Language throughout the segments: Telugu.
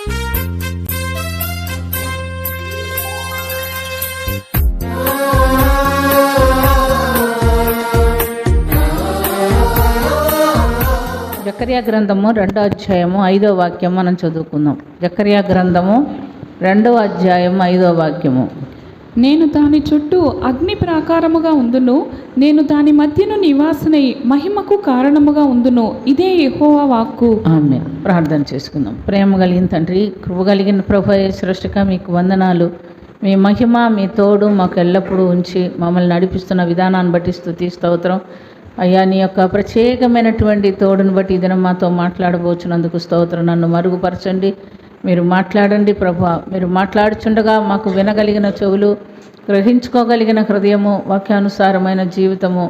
జకర్యా గ్రంథము 2వ అధ్యాయము 5వ వాక్యం మనం చదువుకుందాం. జకర్యా గ్రంథము 2వ అధ్యాయం 5వ వాక్యము. నేను దాని చుట్టూ అగ్ని ప్రాకారముగా ఉందును, నేను దాని మధ్యను నివాసనై మహిమకు కారణముగా ఉందును. ఇదే యెహోవా వాక్కు. ఆమేన్. ప్రార్థన చేసుకుందాం. ప్రేమ కలిగిన తండ్రి, కృప కలిగిన ప్రభువే, సృష్టిక మీకు వందనాలు. మీ మహిమ, మీ తోడు మాకు ఎల్లప్పుడూ ఉంచి మమ్మల్ని నడిపిస్తున్న విధానాన్ని బట్టి స్తుతి స్తోత్రం. అయ్యా, నీ యొక్క ప్రత్యేకమైనటువంటి తోడును బట్టి ఇదిన మాతో మాట్లాడబోచున్నందుకు స్తోత్రం. నన్ను మరుగుపరచండి, మీరు మాట్లాడండి ప్రభా. మీరు మాట్లాడుచుండగా మాకు వినగలిగిన చెవులు, గ్రహించుకోగలిగిన హృదయము, వాక్యానుసారమైన జీవితము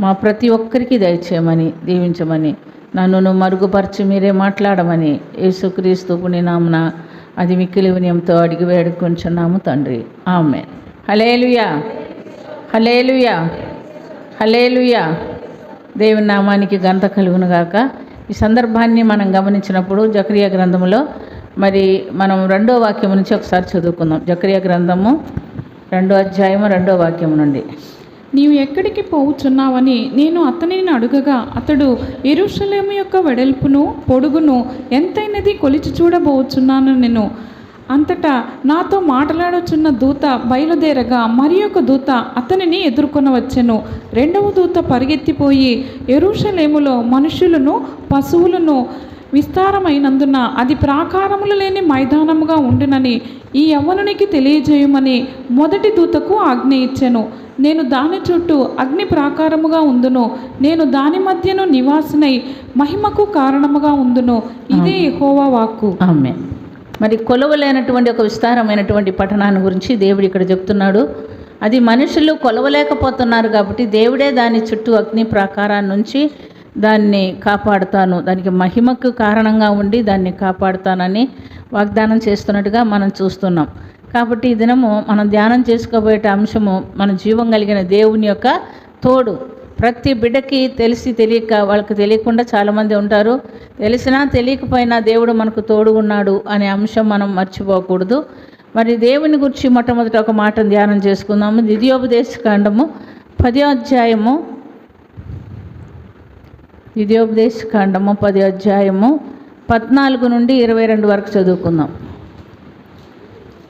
మా ప్రతి ఒక్కరికి దయచేయమని, దీవించమని, నన్ను మరుగుపరిచి మీరే మాట్లాడమని యేసుక్రీస్తు పుణ్యనామమున అది మిక్కిలి వినయంతో అడిగి వేడుకొంచున్నాము తండ్రి. ఆమేన్. హల్లెలూయా, హల్లెలూయా, హల్లెలూయా. దేవుని నామానికి ఘనత కలుగును గాక. ఈ సందర్భాన్ని మనం గమనించినప్పుడు జకర్యా గ్రంథములో మరి మనం 2వ వాక్యం నుంచి ఒకసారి చదువుకుందాం. జకర్యా గ్రంథము 2వ అధ్యాయము 2వ వాక్యం నుండి. నీవు ఎక్కడికి పోవుచున్నావని నేను అతనిని అడుగగా, అతడు యెరూషలేము యొక్క వెడల్పును పొడుగును ఎంతైనది కొలిచి చూడబోచున్నాను నేను. అంతటా నాతో మాట్లాడుచున్న దూత బయలుదేరగా మరి ఒక దూత అతనిని ఎదుర్కొని వచ్చెను. 2వ దూత పరిగెత్తిపోయి యెరూషలేములో మనుషులను పశువులను విస్తారమైనందున అది ప్రాకారములు లేని మైదానముగా ఉండునని ఈ యవ్వనునికి తెలియజేయమని మొదటి దూతకు ఆజ్ఞ ఇచ్చెను. నేను దాని చుట్టూ అగ్ని ప్రాకారముగా ఉందును, నేను దాని మధ్యను నివాసనై మహిమకు కారణముగా ఉందును. ఇదే యెహోవా వాక్కు. ఆమేన్. మరి కొలవలేనటువంటి ఒక విస్తారమైనటువంటి పట్టణాన్ని గురించి దేవుడు ఇక్కడ చెప్తున్నాడు. అది మనుషులు కొలవలేకపోతున్నారు కాబట్టి దేవుడే దాని చుట్టూ అగ్ని ప్రాకారాన్ని నుంచి దాన్ని కాపాడుతాను, దానికి మహిమకు కారణంగా ఉండి దాన్ని కాపాడుతానని వాగ్దానం చేస్తున్నట్టుగా మనం చూస్తున్నాం. కాబట్టి ఈ దినము మనం ధ్యానం చేసుకోబోయే అంశము మన జీవం కలిగిన దేవుని యొక్క తోడు. ప్రతి బిడ్డకి తెలిసి తెలియక, వాళ్ళకి తెలియకుండా చాలామంది ఉంటారు. తెలిసినా తెలియకపోయినా దేవుడు మనకు తోడు ఉన్నాడు అనే అంశం మనం మర్చిపోకూడదు. మరి దేవుని గురించి మొట్టమొదటి ఒక మాట ధ్యానం చేసుకుందాము. ద్వితీయోపదేశకాండము 10వ అధ్యాయము, ద్వితీయోపదేశకాండము 10వ అధ్యాయము 14 నుండి 22 వరకు చదువుకుందాం.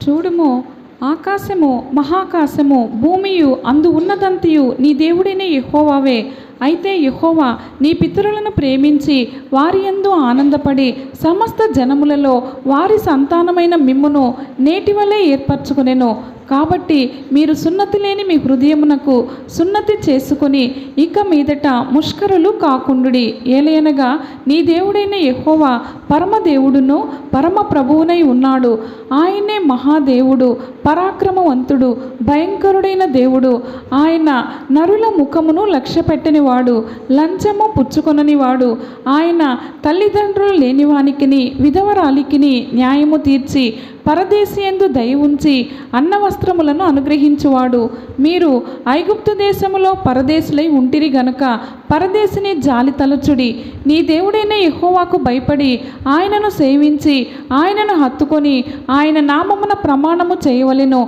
చూడుము, ఆకాశము మహాకాశము భూమియు అందు ఉన్నదంతయు నీ దేవుడైన యెహోవావే. అయితే యెహోవా నీ పితరులను ప్రేమించి వారి యందు ఆనందపడి సమస్త జనములలో వారి సంతానమైన మిమ్మును నేటివలే ఏర్పరచుకొనెను. కాబట్టి మీరు సున్నతి లేని మీ హృదయమునకు సున్నతి చేసుకొని ఇక మీదట ముష్కరులు కాకుండుడి. ఏలయనగా నీ దేవుడైన యెహోవా పరమదేవుడును పరమ ప్రభువునై ఉన్నాడు. ఆయనే మహాదేవుడు, పరాక్రమవంతుడు, భయంకరుడైన దేవుడు. ఆయన నరుల ముఖమును లక్ష్యపెట్టనివాడు, లంచము పుచ్చుకొననివాడు. ఆయన తల్లిదండ్రులు లేనివానికిని విధవరాలికిని న్యాయము తీర్చి పరదేశియందు దయ ఉంచి అన్న వస్త్రములను అనుగ్రహించువాడు. మీరు ఐగుప్తు దేశములో పరదేశులై ఉంటిరి గనుక పరదేశిని జాలి తలచుడి. నీ దేవుడైన యెహోవాకు భయపడి ఆయనను సేవించి ఆయనను హత్తుకొని ఆయన నామమున ప్రమాణము చేయవలెను.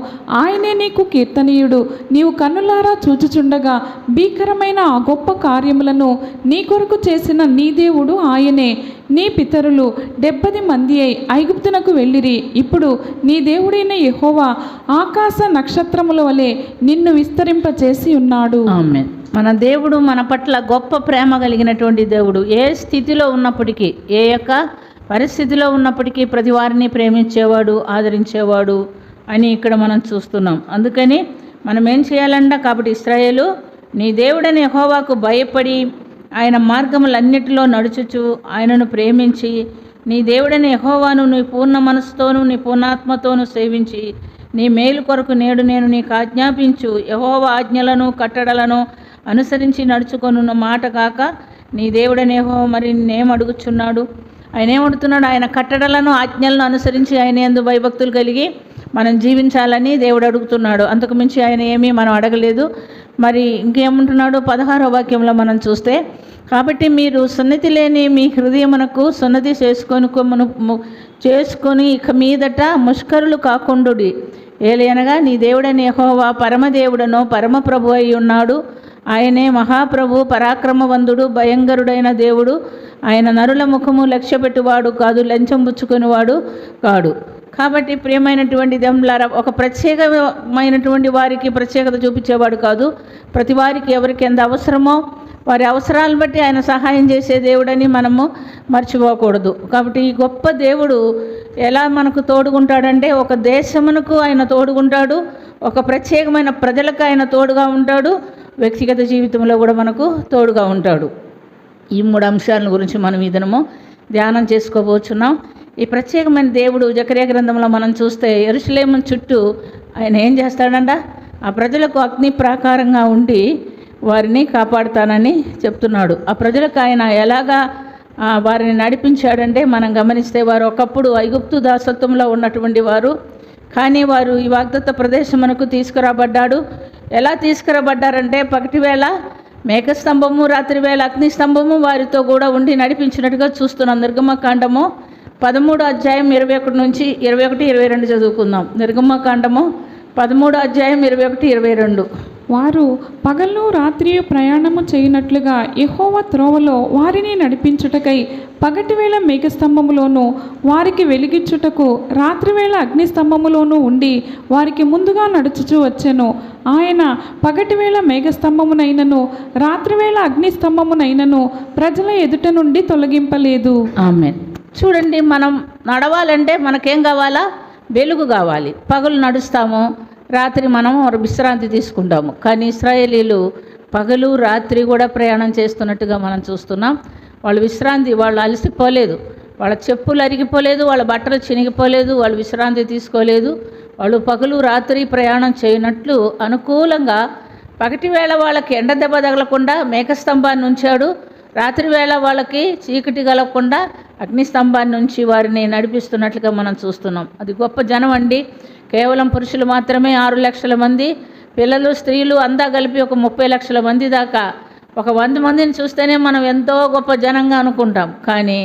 ఆయనే నీకు కీర్తనీయుడు. నీవు కన్నులారా చూచుచుండగా భీకరమైన ఆ గొప్ప కార్యములను నీ కొరకు చేసిన నీ దేవుడు ఆయనే. నీ పితరులు 70 మంది అయి ఐగుప్తునకు వెళ్ళిరి. ఇప్పుడు నీ దేవుడైన యెహోవా ఆకాశ నక్షత్రముల వలె నిన్ను విస్తరింపచేసి ఉన్నాడు. ఆమేన్. మన దేవుడు మన పట్ల గొప్ప ప్రేమ కలిగినటువంటి దేవుడు. ఏ స్థితిలో ఉన్నప్పటికీ, ఏ యొక్క పరిస్థితిలో ఉన్నప్పటికీ ప్రతి వారిని ప్రేమించేవాడు, ఆదరించేవాడు అని ఇక్కడ మనం చూస్తున్నాం. అందుకని మనం ఏం చేయాలంట? కాబట్టి ఇశ్రాయేలు నీ దేవుడైన యెహోవాకు భయపడి ఆయన మార్గములన్నిటిలో నడుచుచు ఆయనను ప్రేమించి నీ దేవుడైన యెహోవాను నీ పూర్ణ మనసుతోనూ నీ పూర్ణాత్మతోనూ సేవించి నీ మేలు కొరకు నేడు నేను నీకు ఆజ్ఞాపించు యెహోవా ఆజ్ఞలను కట్టడలను అనుసరించి నడుచుకొనున్న మాట కాక నీ దేవుడైన యెహోవా మరి నేనేం అడుగుచున్నాడు? ఆయన ఏమడుగుతున్నాడు? ఆయన కట్టడలను ఆజ్ఞలను అనుసరించి ఆయన యందు భయభక్తులు కలిగి మనం జీవించాలని దేవుడు అడుగుతున్నాడు. అంతకు మించి ఆయన ఏమీ మనం అడగలేదు. మరి ఇంకేమంటున్నాడు 16వ వాక్యంలో మనం చూస్తే, కాబట్టి మీరు సున్నతి లేని మీ హృదయమునకు సున్నతి చేసుకొని ఇక మీదట ముష్కరులు కాకుండుడి. ఏలయనగా నీ దేవుడని యెహోవా పరమదేవుడనో పరమప్రభు అయి ఉన్నాడు. ఆయనే మహాప్రభు, పరాక్రమవంతుడు, భయంకరుడైన దేవుడు. ఆయన నరుల ముఖము లక్ష్యపెట్టువాడు కాదు, లంచం పుచ్చుకునేవాడు కాడు. కాబట్టి ప్రియమైనటువంటి దేవులారా, ఒక ప్రత్యేకమైనటువంటి వారికి ప్రత్యేకత చూపించేవాడు కాదు. ప్రతి వారికి ఎవరికి ఎంత అవసరమో వారి అవసరాలను బట్టి ఆయన సహాయం చేసే దేవుడని మనము మర్చిపోకూడదు. కాబట్టి ఈ గొప్ప దేవుడు ఎలా మనకు తోడుగుంటాడంటే, ఒక దేశమునకు ఆయన తోడుగుంటాడు, ఒక ప్రత్యేకమైన ప్రజలకు ఆయన తోడుగా ఉంటాడు, వ్యక్తిగత జీవితంలో కూడా మనకు తోడుగా ఉంటాడు. ఈ 3 అంశాల గురించి మనం ఈ దినము ధ్యానం చేసుకోబోతున్నాం. ఈ ప్రత్యేకమైన దేవుడు జకర్యా గ్రంథంలో మనం చూస్తే యెరూషలేము చుట్టూ ఆయన ఏం చేస్తాడంట, ఆ ప్రజలకు అగ్ని ప్రాకారంగా ఉండి వారిని కాపాడుతానని చెప్తున్నాడు. ఆ ప్రజలకు ఆయన ఎలాగా వారిని నడిపించాడంటే, మనం గమనిస్తే వారు ఒకప్పుడు ఐగుప్తు దాసత్వంలో ఉన్నటువంటి వారు, కానీ వారు ఈ వాగ్దత్త ప్రదేశమునకు తీసుకురాబడ్డాడు. ఎలా తీసుకురాబడ్డారంటే, పగటివేళ మేఘస్తంభము, రాత్రివేళ అగ్నిస్తంభము వారితో కూడా ఉండి నడిపించినట్టుగా చూస్తున్నాం. నిర్గమకాండము 13వ అధ్యాయం 21 నుంచి 22 చదువుకుందాం. నిర్గమకాండము 13వ అధ్యాయం 21-22. వారు పగలు రాత్రి ప్రయాణము చేయనట్లుగా యెహోవా త్రోవలో వారిని నడిపించుటకై పగటివేళ మేఘస్తంభములోను వారికి వెలిగించుటకు రాత్రివేళ అగ్నిస్తంభములోను ఉండి వారికి ముందుగా నడుచుచూ వచ్చెను. ఆయన పగటివేళ మేఘస్తంభమునైనను రాత్రివేళ అగ్నిస్తంభమునైనను ప్రజల ఎదుట నుండి తొలగింపలేదు. ఆమేన్. చూడండి, మనం నడవాలంటే మనకేం కావాలా? వెలుగు కావాలి. పగలు నడుస్తాము, రాత్రి మనం విశ్రాంతి తీసుకుంటాము. కానీ ఇశ్రాయేలీలు పగలు రాత్రి కూడా ప్రయాణం చేస్తున్నట్టుగా మనం చూస్తున్నాం. వాళ్ళు అలసిపోలేదు, వాళ్ళ చెప్పులు అరిగిపోలేదు, వాళ్ళ బట్టలు చినిగిపోలేదు, వాళ్ళు విశ్రాంతి తీసుకోలేదు. వాళ్ళు పగలు రాత్రి ప్రయాణం చేయనట్లు అనుకూలంగా పగటివేళ వాళ్ళకి ఎండ దెబ్బ తగలకుండా మేఘస్తంభాన్ని ఉంచాడు, రాత్రివేళ వాళ్ళకి చీకటి కలగకుండా అగ్నిస్తంభాన్ని నుంచి వారిని నడిపిస్తున్నట్లుగా మనం చూస్తున్నాం. అది గొప్ప జనం అండి. కేవలం పురుషులు మాత్రమే 6 లక్షల మంది, పిల్లలు స్త్రీలు అంతా కలిపి ఒక 30 లక్షల మంది దాకా. ఒక 100 మందిని చూస్తేనే మనం ఎంతో గొప్ప జనంగా అనుకుంటాం. కానీ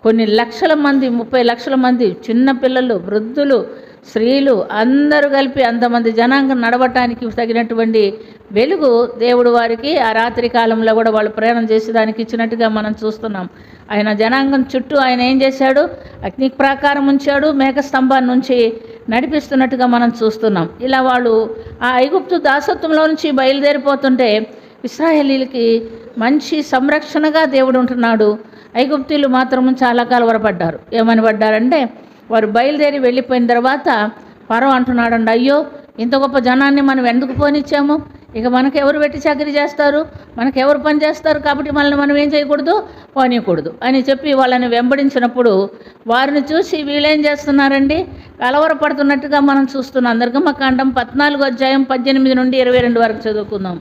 కొన్ని లక్షల మంది, 30 లక్షల మంది, చిన్న పిల్లలు, వృద్ధులు, స్త్రీలు అందరూ కలిపి అంతమంది జనాంగం నడవటానికి తగినటువంటి వెలుగు దేవుడు వారికి ఆ రాత్రి కాలంలో కూడా వాళ్ళు ప్రయాణం చేసేదానికి ఇచ్చినట్టుగా మనం చూస్తున్నాం. ఆయన జనాంగం చుట్టూ ఆయన ఏం చేశాడు? అగ్ని ప్రాకారం ఉంచాడు, మేఘస్తంభాన్ని నుంచి నడిపిస్తున్నట్టుగా మనం చూస్తున్నాం. ఇలా వాళ్ళు ఆ ఐగుప్తు దాసత్వంలో నుంచి బయలుదేరిపోతుంటే ఇశ్రాయేలీలకి మంచి సంరక్షణగా దేవుడు ఉంటున్నాడు. ఐగుప్తీయులు మాత్రం చాలా కలవరపడ్డారు. ఏమని పడ్డారంటే, వారు బయలుదేరి వెళ్ళిపోయిన తర్వాత ఫరో అంటున్నాడండి, అయ్యో ఇంత గొప్ప జనాన్ని మనం ఎందుకు పోనిచ్చాము? ఇక మనకెవరు పెట్టి చాకరీ చేస్తారు, మనకెవరు పని చేస్తారు, కాబట్టి మనం ఏం చేయకూడదు, పోనీయకూడదు అని చెప్పి వాళ్ళని వెంబడించినప్పుడు వారిని చూసి వీళ్ళేం చేస్తున్నారండి, కలవరపడుతున్నట్టుగా మనం చూస్తున్నాం. నిర్గమకాండం 14వ అధ్యాయం 18 నుండి 22 వరకు చదువుకుందాం.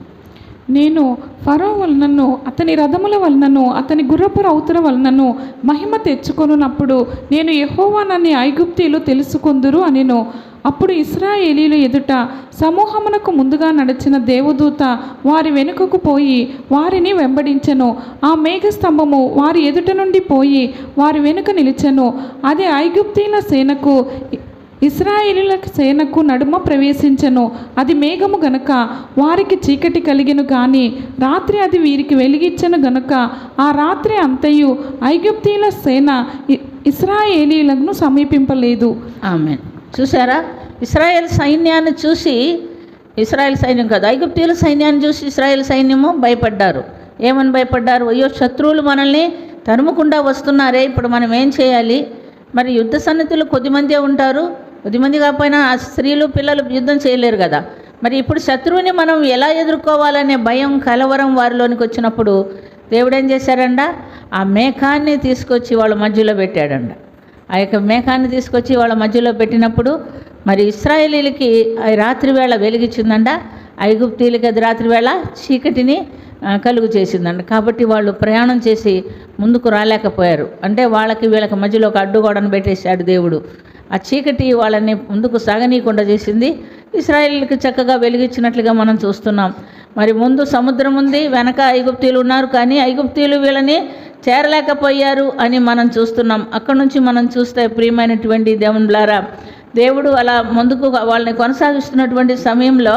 నేను ఫరో వలనను అతని రథముల వలనను అతని గుర్రపు రౌతుల వలనను మహిమ తెచ్చుకొనున్నప్పుడు నేను యెహోవానని ఐగుప్తీయులు తెలుసుకొందురు అనెను. అప్పుడు ఇశ్రాయేలీయుల ఎదుట సమూహమునకు ముందుగా నడిచిన దేవదూత వారి వెనుకకు పోయి వారిని వెంబడించెను. ఆ మేఘస్తంభము వారి ఎదుట నుండి పోయి వారి వెనుక నిలిచెను. అది ఐగుప్తీయుల సేనకు ఇశ్రాయేలీయుల సేనకు నడుమ ప్రవేశించెను. అది మేఘము గనుక వారికి చీకటి కలిగెను, కానీ రాత్రి అది వీరికి వెలిగించెను గనుక ఆ రాత్రి అంతయు ఐగుప్తీయుల సేన ఇశ్రాయేలీయులను సమీపింపలేదు. ఆమేన్. చూసారా, ఇశ్రాయేల్ సైన్యాన్ని చూసి, ఇశ్రాయేల్ సైన్యం కాదు, ఐగుప్తీయుల సైన్యాన్ని చూసి ఇశ్రాయేల్ సైన్యము భయపడ్డారు. ఏమని భయపడ్డారు? అయ్యో శత్రువులు మనల్ని తరుముకుండా వస్తున్నారే, ఇప్పుడు మనం ఏం చేయాలి? మరి యుద్ధ సన్నిధులు కొద్దిమందే ఉంటారు, కొద్దిమంది కాకపోయినా ఆ స్త్రీలు పిల్లలు యుద్ధం చేయలేరు కదా. మరి ఇప్పుడు శత్రువుని మనం ఎలా ఎదుర్కోవాలనే భయం, కలవరం వారిలోనికి వచ్చినప్పుడు దేవుడు ఏం చేశారంట? ఆ మేఘాన్ని తీసుకొచ్చి వాళ్ళ మధ్యలో పెట్టాడంట. ఆ యొక్క మేఘాన్ని తీసుకొచ్చి వాళ్ళ మధ్యలో పెట్టినప్పుడు మరి ఇశ్రాయేలీలకి ఆ రాత్రి వేళ వెలిగించిందంట, ఐగుప్తీయులకి అది రాత్రి వేళ చీకటిని కలుగు చేసిందంట. కాబట్టి వాళ్ళు ప్రయాణం చేసి ముందుకు రాలేకపోయారు. అంటే వీళ్ళకి మధ్యలో ఒక అడ్డుగోడను పెట్టేశాడు దేవుడు. ఆ చీకటి వాళ్ళని ముందుకు సాగనీయకుండా చేసింది. ఇశ్రాయేలుకి చక్కగా వెలిగించినట్లుగా మనం చూస్తున్నాం. మరి ముందు సముద్రం ఉంది, వెనక ఐగుప్తీయులు ఉన్నారు, కానీ ఐగుప్తీయులు వీళ్ళని చేరలేకపోయారు అని మనం చూస్తున్నాం. అక్కడి నుంచి మనం చూస్తే ప్రియమైనటువంటి దేవునిలారా, దేవుడు అలా ముందుకు వాళ్ళని కొనసాగిస్తున్నటువంటి సమయంలో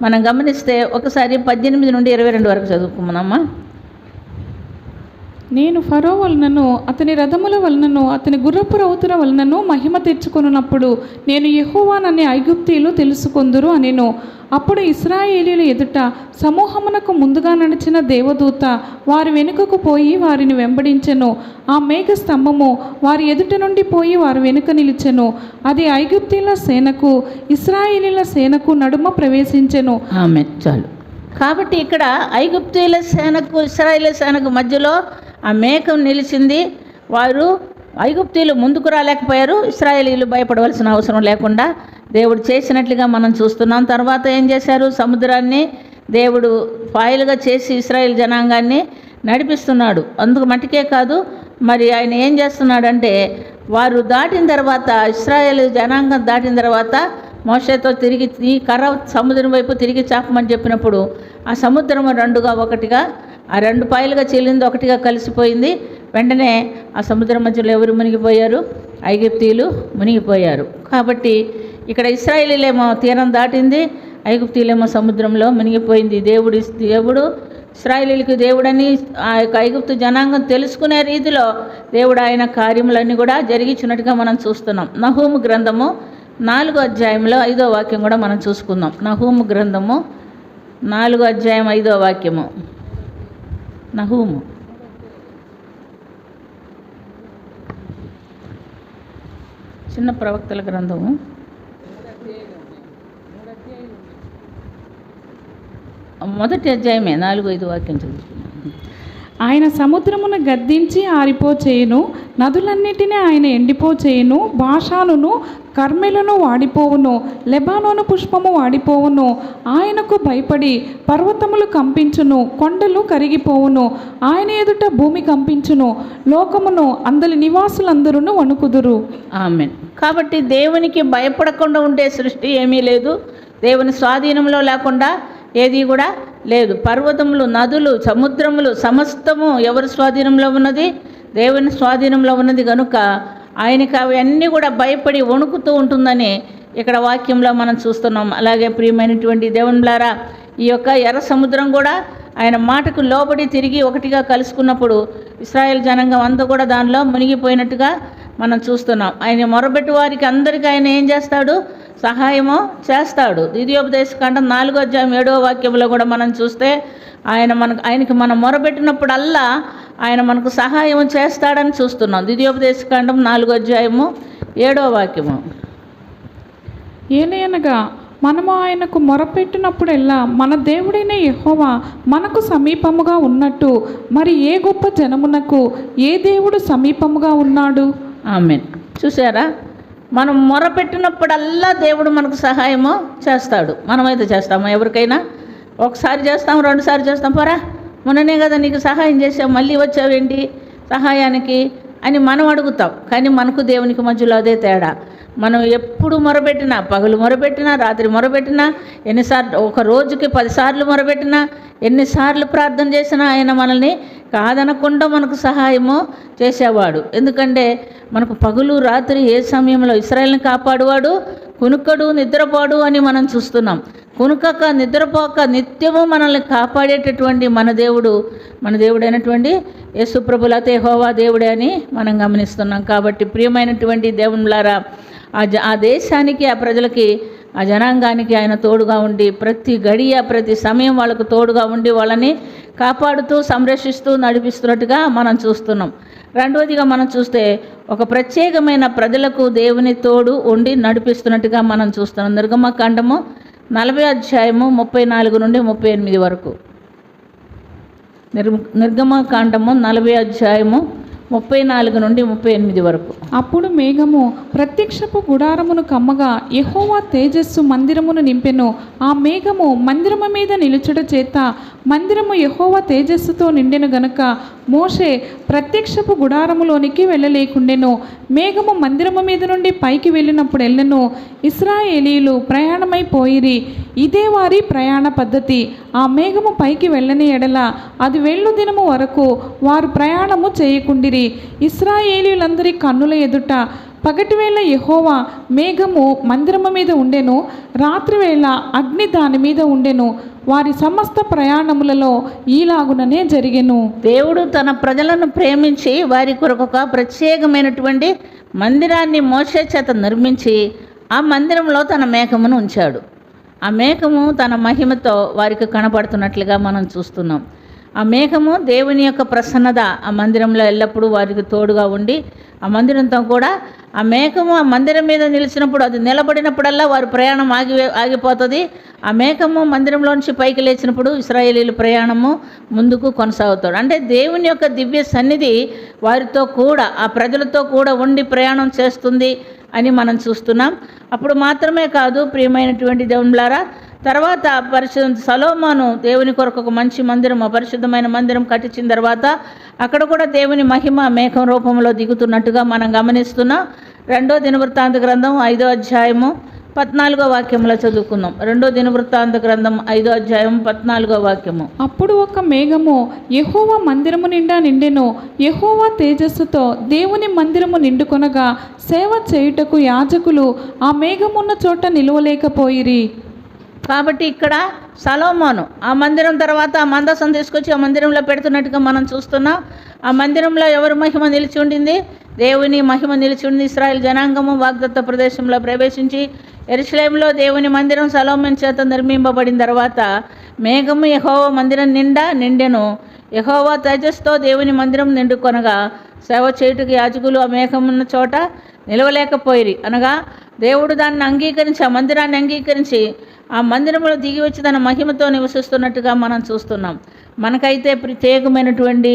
మనం గమనిస్తే ఒకసారి 18 నుండి 22 వరకు చదువుకున్నామా. నేను ఫరో వలనను అతని రథముల వలనను అతని గుర్రపు రౌతుల వలనను మహిమ తెచ్చుకొనున్నప్పుడు నేను యెహోవాననే ఐగుప్తీయులు తెలుసుకొందురు అనెను. అప్పుడు ఇశ్రాయేలీయుల ఎదుట సమూహమునకు ముందుగా నడిచిన దేవదూత వారి వెనుకకు పోయి వారిని వెంబడించెను. ఆ మేఘ స్తంభము వారి ఎదుట నుండి పోయి వారి వెనుక నిలిచెను. అది ఐగుప్తీయుల సేనకు ఇశ్రాయేలీయుల సేనకు నడుమ ప్రవేశించెను. ఆమె చాలు. కాబట్టి ఇక్కడ ఐగుప్తీయుల సేనకు ఇశ్రాయేలీయుల సేనకు మధ్యలో ఆ మేఘం నిలిచింది. వారు ఐగుప్తీయులు ముందుకు రాలేకపోయారు, ఇశ్రాయేలీయులు భయపడవలసిన అవసరం లేకుండా దేవుడు చేసినట్లుగా మనం చూస్తున్నాం. తర్వాత ఏం చేశారు? సముద్రాన్ని దేవుడు ఫాయిల్గా చేసి ఇశ్రాయేల్ జనాంగాన్ని నడిపిస్తున్నాడు. అందుకు మట్టుకే కాదు, మరి ఆయన ఏం చేస్తున్నాడంటే వారు దాటిన తర్వాత, ఇశ్రాయేల్ జనాంగం దాటిన తర్వాత మోషేతో తిరిగి ఈ కర్ర సముద్రం వైపు తిరిగి చాపమని చెప్పినప్పుడు ఆ సముద్రం రెండుగా ఒకటిగా, ఆ రెండు పాయలుగా చీలింది, ఒకటిగా కలిసిపోయింది. వెంటనే ఆ సముద్రం మధ్యలో ఎవరు మునిగిపోయారు? ఐగుప్తీయులు మునిగిపోయారు. కాబట్టి ఇక్కడ ఇశ్రాయేలీలేమో తీరం దాటింది, ఐగుప్తీయులేమో సముద్రంలో మునిగిపోయింది. దేవుడు ఇశ్రాయేలీలకు దేవుడని ఆ యొక్క ఐగుప్తు జనాంగం తెలుసుకునే రీతిలో దేవుడు ఆయన కార్యములన్నీ కూడా జరిగించినట్టుగా మనం చూస్తున్నాం. నహూము గ్రంథము 4వ అధ్యాయంలో 5వ వాక్యం కూడా మనం చూసుకుందాం. నహూము గ్రంథము 4వ అధ్యాయం 5వ వాక్యము. నహూము చిన్న ప్రవక్తల గ్రంథము 1వ అధ్యాయమే 4-5 వాక్యం చదువుకున్నాం. ఆయన సముద్రమును గద్దించి ఆరిపోచేయును, నదులన్నిటినీ ఆయన ఎండిపోచేయును. బాషానును కర్మెలను వాడిపోవును, లెబానోను పుష్పము వాడిపోవును. ఆయనకు భయపడి పర్వతములు కంపించును, కొండలు కరిగిపోవును. ఆయన ఎదుట భూమి కంపించును, లోకమును అందలి నివాసులందరూ వణుకుదురు. ఆమేన్. కాబట్టి దేవునికి భయపడకుండా ఉండే సృష్టి ఏమీ లేదు. దేవుని స్వాధీనంలో లేకుండా ఏది కూడా లేదు. పర్వతములు, నదులు, సముద్రములు సమస్తము ఎవరి స్వాధీనంలో ఉన్నది? దేవుని స్వాధీనంలో ఉన్నది. కనుక ఆయనకి అవన్నీ కూడా భయపడి వణుకుతూ ఉంటుందని ఇక్కడ వాక్యంలో మనం చూస్తున్నాం. అలాగే ప్రియమైనటువంటి దేవునిలారా, ఈ యొక్క ఎర్ర సముద్రం కూడా ఆయన మాటకు లోబడి తిరిగి ఒకటిగా కలుసుకున్నప్పుడు ఇశ్రాయేల్ జనాంగం అంతా కూడా దానిలో మునిగిపోయినట్టుగా మనం చూస్తున్నాం. ఆయన మొరబెట్టు వారికి అందరికీ ఆయన ఏం చేస్తాడు? సహాయము చేస్తాడు. ద్వితీయోపదేశకాండం 4వ అధ్యాయం 7వ వాక్యంలో కూడా మనం చూస్తే ఆయనకి మనం మొరబెట్టినప్పుడల్లా ఆయన మనకు సహాయం చేస్తాడని చూస్తున్నాం. ద్వితీయోపదేశకాండం 4వ అధ్యాయము 7వ వాక్యము. ఏలయనగా మనము ఆయనకు మొరపెట్టినప్పుడెల్లా మన దేవుడైన యెహోవా మనకు సమీపముగా ఉన్నట్టు మరి ఏ గొప్ప జనమునకు ఏ దేవుడు సమీపముగా ఉన్నాడు? ఆమేన్. చూసారా, మనం మొరపెట్టినప్పుడల్లా దేవుడు మనకు సహాయము చేస్తాడు. మనమైతే చేస్తామా? ఎవరికైనా ఒకసారి చేస్తాం, 2 సార్లు చేస్తాం, పోరా మొన్ననే కదా నీకు సహాయం చేసాం, మళ్ళీ వచ్చావేంటి సహాయానికి అని మనం అడుగుతాం. కానీ మనకు దేవునికి మధ్యలో అదే తేడా. మనం ఎప్పుడు మొరబెట్టినా, పగలు మొరబెట్టినా, రాత్రి మొరబెట్టినా, ఎన్నిసార్లు, ఒక రోజుకి 10 సార్లు మొరబెట్టినా, ఎన్నిసార్లు ప్రార్థన చేసినా ఆయన మనల్ని కాదనకుండా మనకు సహాయము చేసేవాడు. ఎందుకంటే మనకు పగలు రాత్రి ఏ సమయంలో ఇశ్రాయేలుని కాపాడువాడు, కునుకడు నిద్రపోడు అని మనం చూస్తున్నాం. కునుకక నిద్రపోక నిత్యము మనల్ని కాపాడేటటువంటి మన దేవుడైనటువంటి యేసు ప్రభుల యెహోవా దేవుడే అని మనం గమనిస్తున్నాం. కాబట్టి ప్రియమైనటువంటి దేవునిలారా, ఆ దేశానికి, ఆ ప్రజలకి, ఆ జనాంగానికి ఆయన తోడుగా ఉండి ప్రతి గడియ ప్రతి సమయం వాళ్ళకు తోడుగా ఉండి వాళ్ళని కాపాడుతూ సంరక్షిస్తూ నడిపిస్తున్నట్టుగా మనం చూస్తున్నాం. రెండవదిగా మనం చూస్తే ఒక ప్రత్యేకమైన ప్రజలకు దేవుని తోడు ఉండి నడిపిస్తున్నట్టుగా మనం చూస్తున్నాం. నిర్గమకాండము 40వ అధ్యాయము 34 నుండి 38 వరకు. నిర్గమకాండము 40వ అధ్యాయము 34 నుండి 38 వరకు. అప్పుడు మేఘము ప్రత్యక్షపు గుడారమును కమ్మగా యెహోవా తేజస్సు మందిరమును నింపెను. ఆ మేఘము మందిరము మీద నిలుచుట చేత మందిరము యెహోవా తేజస్సుతో నిండెను గనుక మోషే ప్రత్యక్షపు గుడారములోనికి వెళ్ళలేకుండెను. మేఘము మందిరము మీద నుండి పైకి వెళ్ళినప్పుడు ఎల్లెను. ఇశ్రాయేలీయులు ప్రయాణమైపోయిరి. ఇదే వారి ప్రయాణ పద్ధతి. ఆ మేఘము పైకి వెళ్ళని ఎడల అది వెళ్ళు దినము వరకు వారు ప్రయాణము చేయకుండిరి. ఇశ్రాయేలీయులందరి కన్నుల ఎదుట పగటివేళ యెహోవా మేఘము మందిరము మీద ఉండెను, రాత్రివేళ అగ్ని దాని మీద ఉండెను. వారి సమస్త ప్రయాణములలో ఈలాగుననే జరిగెను. దేవుడు తన ప్రజలను ప్రేమించి వారి కొరకు ఒక ప్రత్యేకమైనటువంటి మందిరాన్ని మోషే చేత నిర్మించి ఆ మందిరంలో తన మేఘమును ఉంచాడు. ఆ మేఘము తన మహిమతో వారికి కనబడుతున్నట్లుగా మనం చూస్తున్నాం. ఆ మేఘము దేవుని యొక్క ప్రసన్నత ఆ మందిరంలో ఎల్లప్పుడూ వారికి తోడుగా ఉండి ఆ మందిరంతో కూడా ఆ మేఘము ఆ మందిరం మీద నిలిచినప్పుడు అది నిలబడినప్పుడల్లా వారి ప్రయాణం ఆగిపోతుంది. ఆ మేఘము మందిరంలోంచి పైకి లేచినప్పుడు ఇశ్రాయేలీయుల ప్రయాణము ముందుకు కొనసాగుతాడు. అంటే దేవుని యొక్క దివ్య సన్నిధి వారితో కూడా ఆ ప్రజలతో కూడా ఉండి ప్రయాణం చేస్తుంది అని మనం చూస్తున్నాం. అప్పుడు మాత్రమే కాదు ప్రియమైనటువంటి దేవులారా, తర్వాత సొలొమోను దేవుని కొరకు ఒక మంచి మందిరం, పరిశుద్ధమైన మందిరం కట్టించిన తర్వాత అక్కడ కూడా దేవుని మహిమ మేఘం రూపంలో దిగుతున్నట్టుగా మనం గమనిస్తున్నాం. 2వ దినవృత్తాంత గ్రంథం 5వ అధ్యాయము 14వ వాక్యంలో చదువుకుందాం. 2వ దినవృత్తాంత గ్రంథం 5వ అధ్యాయం 14వ వాక్యము. అప్పుడు ఒక మేఘము యెహోవా మందిరము నిండా నిండెను. యెహోవా తేజస్సుతో దేవుని మందిరము నిండుకొనగా సేవ చేయుటకు యాజకులు ఆ మేఘమున్న చోట నిలువలేకపోయిరి. కాబట్టి ఇక్కడ సొలొమోను ఆ మందిరం తర్వాత ఆ మందసం తీసుకొచ్చి ఆ మందిరంలో పెడుతున్నట్టుగా మనం చూస్తున్నాం. ఆ మందిరంలో ఎవరి మహిమ నిలిచి ఉండింది? దేవుని మహిమ నిలిచి ఉండి ఇశ్రాయేల్ జనాంగము వాగ్దత్త ప్రదేశంలో ప్రవేశించి యెరూషలేములో దేవుని మందిరం సొలొమోను చేత నిర్మింపబడిన తర్వాత మేఘము యెహోవా మందిరం నిండా నిండెను. యెహోవా తేజస్సుతో దేవుని మందిరం నిండుకొనగా సేవ చేయుటకు యాజకులు ఆ మేఘమున్న చోట నిలవలేకపోయిరి. అనగా దేవుడు దాన్ని అంగీకరించి ఆ మందిరాన్ని అంగీకరించి ఆ మందిరంలో దిగి వచ్చి తన మహిమతో నివసిస్తున్నట్టుగా మనం చూస్తున్నాం. మనకైతే ప్రత్యేకమైనటువంటి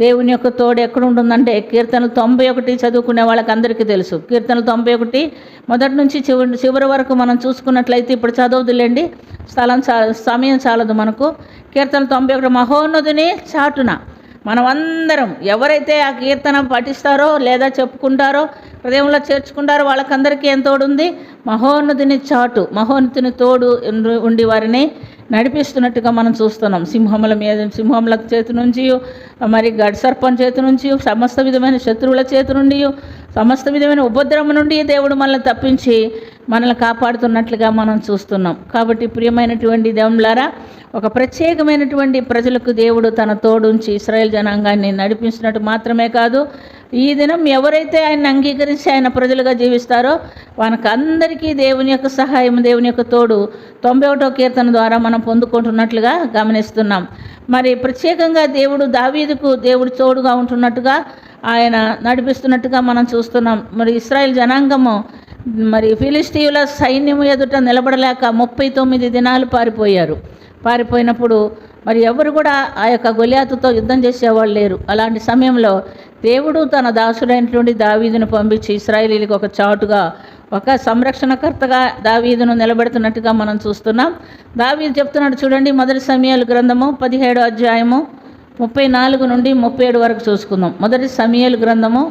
దేవుని యొక్క తోడు ఎక్కడ ఉంటుందంటే కీర్తనలు 91 చదువుకునే వాళ్ళకి అందరికీ తెలుసు. కీర్తనలు 91 మొదటి నుంచి చివరి వరకు మనం చూసుకున్నట్లయితే ఇప్పుడు చదవదులేండి, సమయం చాలదు మనకు. కీర్తనలు 91 మహోన్నతుని చాటున మనమందరం ఎవరైతే ఆ కీర్తన పఠిస్తారో లేదా చెప్పుకుంటారో హృదయంలో చేర్చుకుంటారో వాళ్ళకందరికీ ఏం తోడుంది? మహోన్నతుని చాటు, మహోన్నతుని తోడు ఉండి వారిని నడిపిస్తున్నట్టుగా మనం చూస్తున్నాం. సింహముల చేతి నుంచి, మరి గడ్సర్పం చేతి నుంచి, సమస్త విధమైన శత్రువుల చేతి నుండి, సమస్త విధమైన ఉపద్రవం నుండి దేవుడు మనల్ని తప్పించి మనల్ని కాపాడుతున్నట్లుగా మనం చూస్తున్నాం. కాబట్టి ప్రియమైనటువంటి దేవులారా, ఒక ప్రత్యేకమైనటువంటి ప్రజలకు దేవుడు తన తోడుంచి ఇశ్రాయేల్ జనాంగాన్ని నడిపించినట్టు మాత్రమే కాదు, ఈ దినం ఎవరైతే ఆయన అంగీకరించి ఆయన ప్రజలుగా జీవిస్తారో వాళ్ళకి అందరికీ దేవుని యొక్క సహాయం, దేవుని యొక్క తోడు 91వ కీర్తన ద్వారా మనం పొందుకుంటున్నట్లుగా గమనిస్తున్నాం. మరి ప్రత్యేకంగా దావీదుకు దేవుడు తోడుగా ఉంటున్నట్టుగా ఆయన నడిపిస్తున్నట్టుగా మనం చూస్తున్నాం. మరి ఇశ్రాయేల్ జనాంగము మరి ఫిలిష్తీయుల సైన్యము ఎదుట నిలబడలేక 39 దినాలు పారిపోయినప్పుడు మరి ఎవరు కూడా ఆ యొక్క గొలియాతుతో యుద్ధం చేసేవాళ్ళు లేరు. అలాంటి సమయంలో దేవుడు తన దాసుడైనటువంటి దావీదును పంపించి ఇశ్రాయేలీలకు ఒక చాటుగా, ఒక సంరక్షణకర్తగా దావీదును నిలబెడుతున్నట్టుగా మనం చూస్తున్నాం. దావీదు చెప్తున్నాడు చూడండి, మొదటి సమూయేలు గ్రంథము 17వ అధ్యాయము 34 నుండి 37 వరకు చూసుకుందాం. మొదటి సమూయేలు గ్రంథము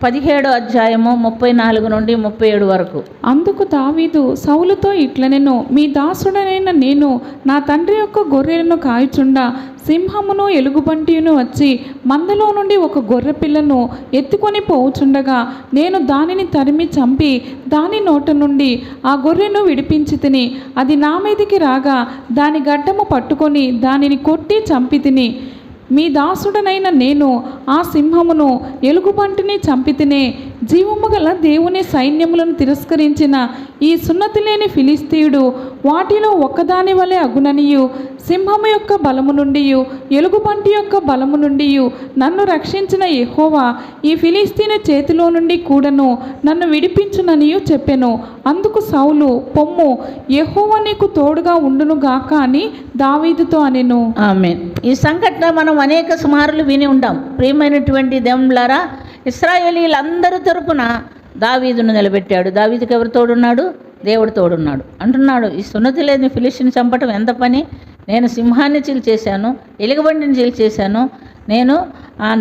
17వ అధ్యాయము 34 నుండి 37 వరకు. అందుకు దావీదు సౌలుతో ఇట్లనెను, మీ దాసుడనైన నేను నా తండ్రి యొక్క గొర్రెలను కాయుచుండా సింహమును ఎలుగుబంటియును వచ్చి మందలో నుండి ఒక గొర్రె పిల్లను ఎత్తుకొని పోవుచుండగా నేను దానిని తరిమి చంపి దాని నోట నుండి ఆ గొర్రెను విడిపించి తిని, అది నా మీదికి రాగా దాని గడ్డము పట్టుకొని దానిని కొట్టి చంపి తిని, మీ దాసుడనైన నేను ఆ సింహమును ఎలుగుబంటిని చంపితినే. జీవము గల దేవుని సైన్యములను తిరస్కరించిన ఈ సున్నతి లేని ఫిలిస్తీయుడు వాటిలో ఒక్కదాని వలె అగుననియు, సింహము యొక్క బలము నుండి ఎలుగుబంటి యొక్క బలము నుండి నన్ను రక్షించిన యెహోవా ఈ ఫిలిస్తీని చేతిలో నుండి కూడాను నన్ను విడిపించుననియు చెప్పెను. అందుకు సౌలు, పొమ్ము, యెహోవా నీకు తోడుగా ఉండునుగాక అని దావీదుతో అనెను. ఆమేన్. ఈ సంఘటన మనం అనేక సుమారులు విని ఉంటాం. ప్రియమైనటువంటి దేవులారా, ఇశ్రాయేలీలందరి తరపున దావీదును నిలబెట్టాడు. దావీదుకి ఎవరు తోడున్నాడు? దేవుడు తోడున్నాడు. అంటున్నాడు, ఈ సున్నతి లేని ఫిలిష్తీయుని చంపటం ఎంత పని? నేను సింహాన్ని చీల్చేశాను, ఎలుగుబంటిని చీల్చేశాను, నేను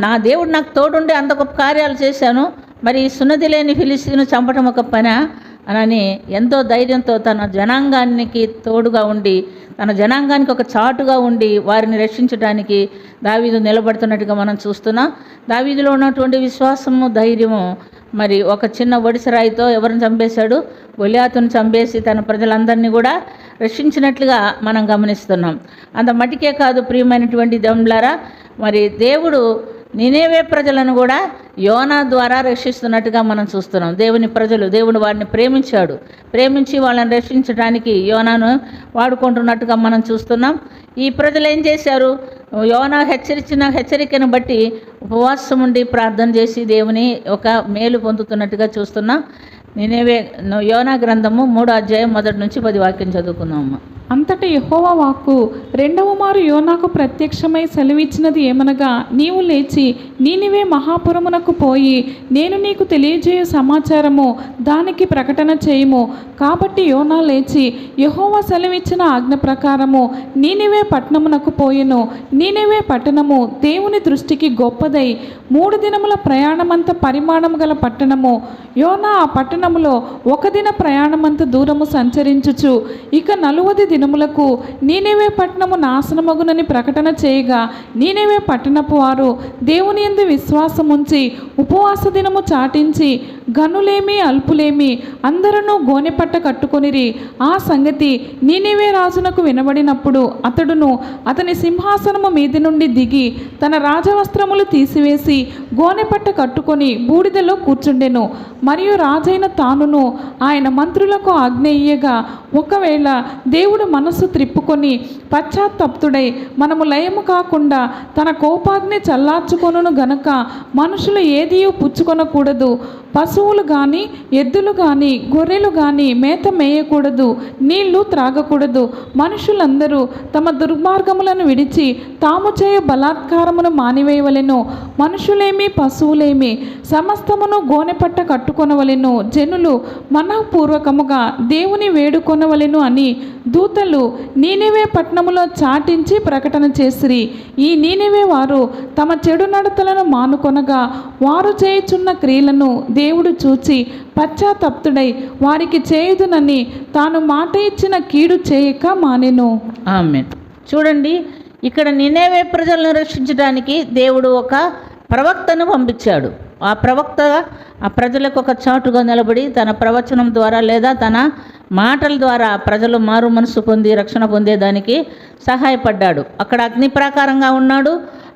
నా దేవుడు నాకు తోడుండి అంత గొప్ప కార్యాలు చేశాను, మరి ఈ సున్నతి లేని ఫిలిస్తీను చంపటం ఒక పనా అని ఎంతో ధైర్యంతో తన జనాంగానికి తోడుగా ఉండి, తన జనాంగానికి ఒక చాటుగా ఉండి వారిని రక్షించడానికి దావీదు నిలబడుతున్నట్టుగా మనం చూస్తున్నాం. దావీదులో ఉన్నటువంటి విశ్వాసము, ధైర్యము మరి ఒక చిన్న ఒడిసరాయితో ఎవరిని చంపేశాడు? గొలియాతును చంపేసి తన ప్రజలందరినీ కూడా రక్షించినట్లుగా మనం గమనిస్తున్నాం. అంత మటుకే కాదు ప్రియమైనటువంటి దమ్లారా, మరి దేవుడు నినేవే ప్రజలను కూడా యోనా ద్వారా రక్షిస్తున్నట్టుగా మనం చూస్తున్నాం. దేవుడు వారిని ప్రేమించి వాళ్ళని రక్షించడానికి యోనాను వాడుకుంటున్నట్టుగా మనం చూస్తున్నాం. ఈ ప్రజలు ఏం చేశారు? యోనా హెచ్చరించిన హెచ్చరికను బట్టి ఉపవాసం ఉండి ప్రార్థన చేసి దేవుని ఒక మేలు పొందుతున్నట్టుగా చూస్తున్నాం. యోనా గ్రంథము 3వ అధ్యాయం 1 నుంచి 10 వాక్యం చదువుకుందాము. అంతటా యెహోవా వాక్కు రెండవ మారు యోనాకు ప్రత్యక్షమై సెలవిచ్చినది ఏమనగా, నీవు లేచి నీనివే మహాపురమునకు పోయి నేను నీకు తెలియజేయ సమాచారము దానికి ప్రకటన చేయుము. కాబట్టి యోనా లేచి యెహోవా సెలవిచ్చిన ఆజ్ఞ ప్రకారము నీనివే పట్టణమునకు పోయెను. నీనివే పట్టణము దేవుని దృష్టికి గొప్పదై 3 దినముల ప్రయాణమంత పరిమాణం గల పట్టణము. యోనా ఆ పట్టణములో 1 దిన ప్రయాణమంత దూరము సంచరించుచు ఇక 40 దినములకు నీనివే పట్టణము నాశనమగునని ప్రకటన చేయగా, నీనివే పట్టణపు వారు దేవుని యందు విశ్వాసముంచి ఉపవాస దినము చాటించి గనులేమి అల్పులేమి అందరూ గోనెపట్ట కట్టుకొనిరి. ఆ సంగతి నీనివే రాజునకు వినబడినప్పుడు అతడును అతని సింహాసనము మీది నుండి దిగి తన రాజవస్త్రములు తీసివేసి గోనెపట్ట కట్టుకొని బూడిదలో కూర్చుండెను. మరియు రాజైన తానును ఆయన మంత్రులకు ఆజ్ఞ ఇయ్యగా, ఒకవేళ దేవుడు మనస్సు త్రిప్పుకొని పశ్చాత్తప్తుడై మనము లయము కాకుండా తన కోపాగ్ని చల్లార్చుకొనును గనక మనుషులు ఏదియూ పుచ్చుకొనకూడదు. పశువులు కానీ ఎద్దులు కానీ గొర్రెలు కానీ మేత మేయకూడదు, నీళ్లు త్రాగకూడదు. మనుషులందరూ తమ దుర్మార్గములను విడిచి తాము చేయ బలాత్కారమును మానివేయవలెను. మనుషులేమి పశువులేమి సమస్తమును గోనెపట్ట కట్టుకొనవలెను. జనులు మనఃపూర్వకముగా దేవుని వేడుకొనవలెను అని దూతలు నీనివే పట్టణములో చాటించి ప్రకటన చేసిరి. ఈ నీనివే వారు తమ చెడు నడతలను మానుకొనగా వారు చేయుచున్న క్రియలను దేవుడు చూచి పశ్చాత్తప్తుడై వారికి చేయుదునని తాను మాట ఇచ్చిన కీడు చేయక మానెను. ఆమేన్. చూడండి, ఇక్కడ నినేవే ప్రజలను రక్షించడానికి దేవుడు ఒక ప్రవక్తను పంపించాడు. ఆ ప్రవక్త ఆ ప్రజలకు ఒక చాటుగా నిలబడి తన ప్రవచనం ద్వారా లేదా తన మాటల ద్వారా ప్రజలు మారు మనసు పొంది రక్షణ పొందేదానికి సహాయపడ్డాడు. అక్కడ అగ్ని ప్రాకారంగా ఉన్నాడు,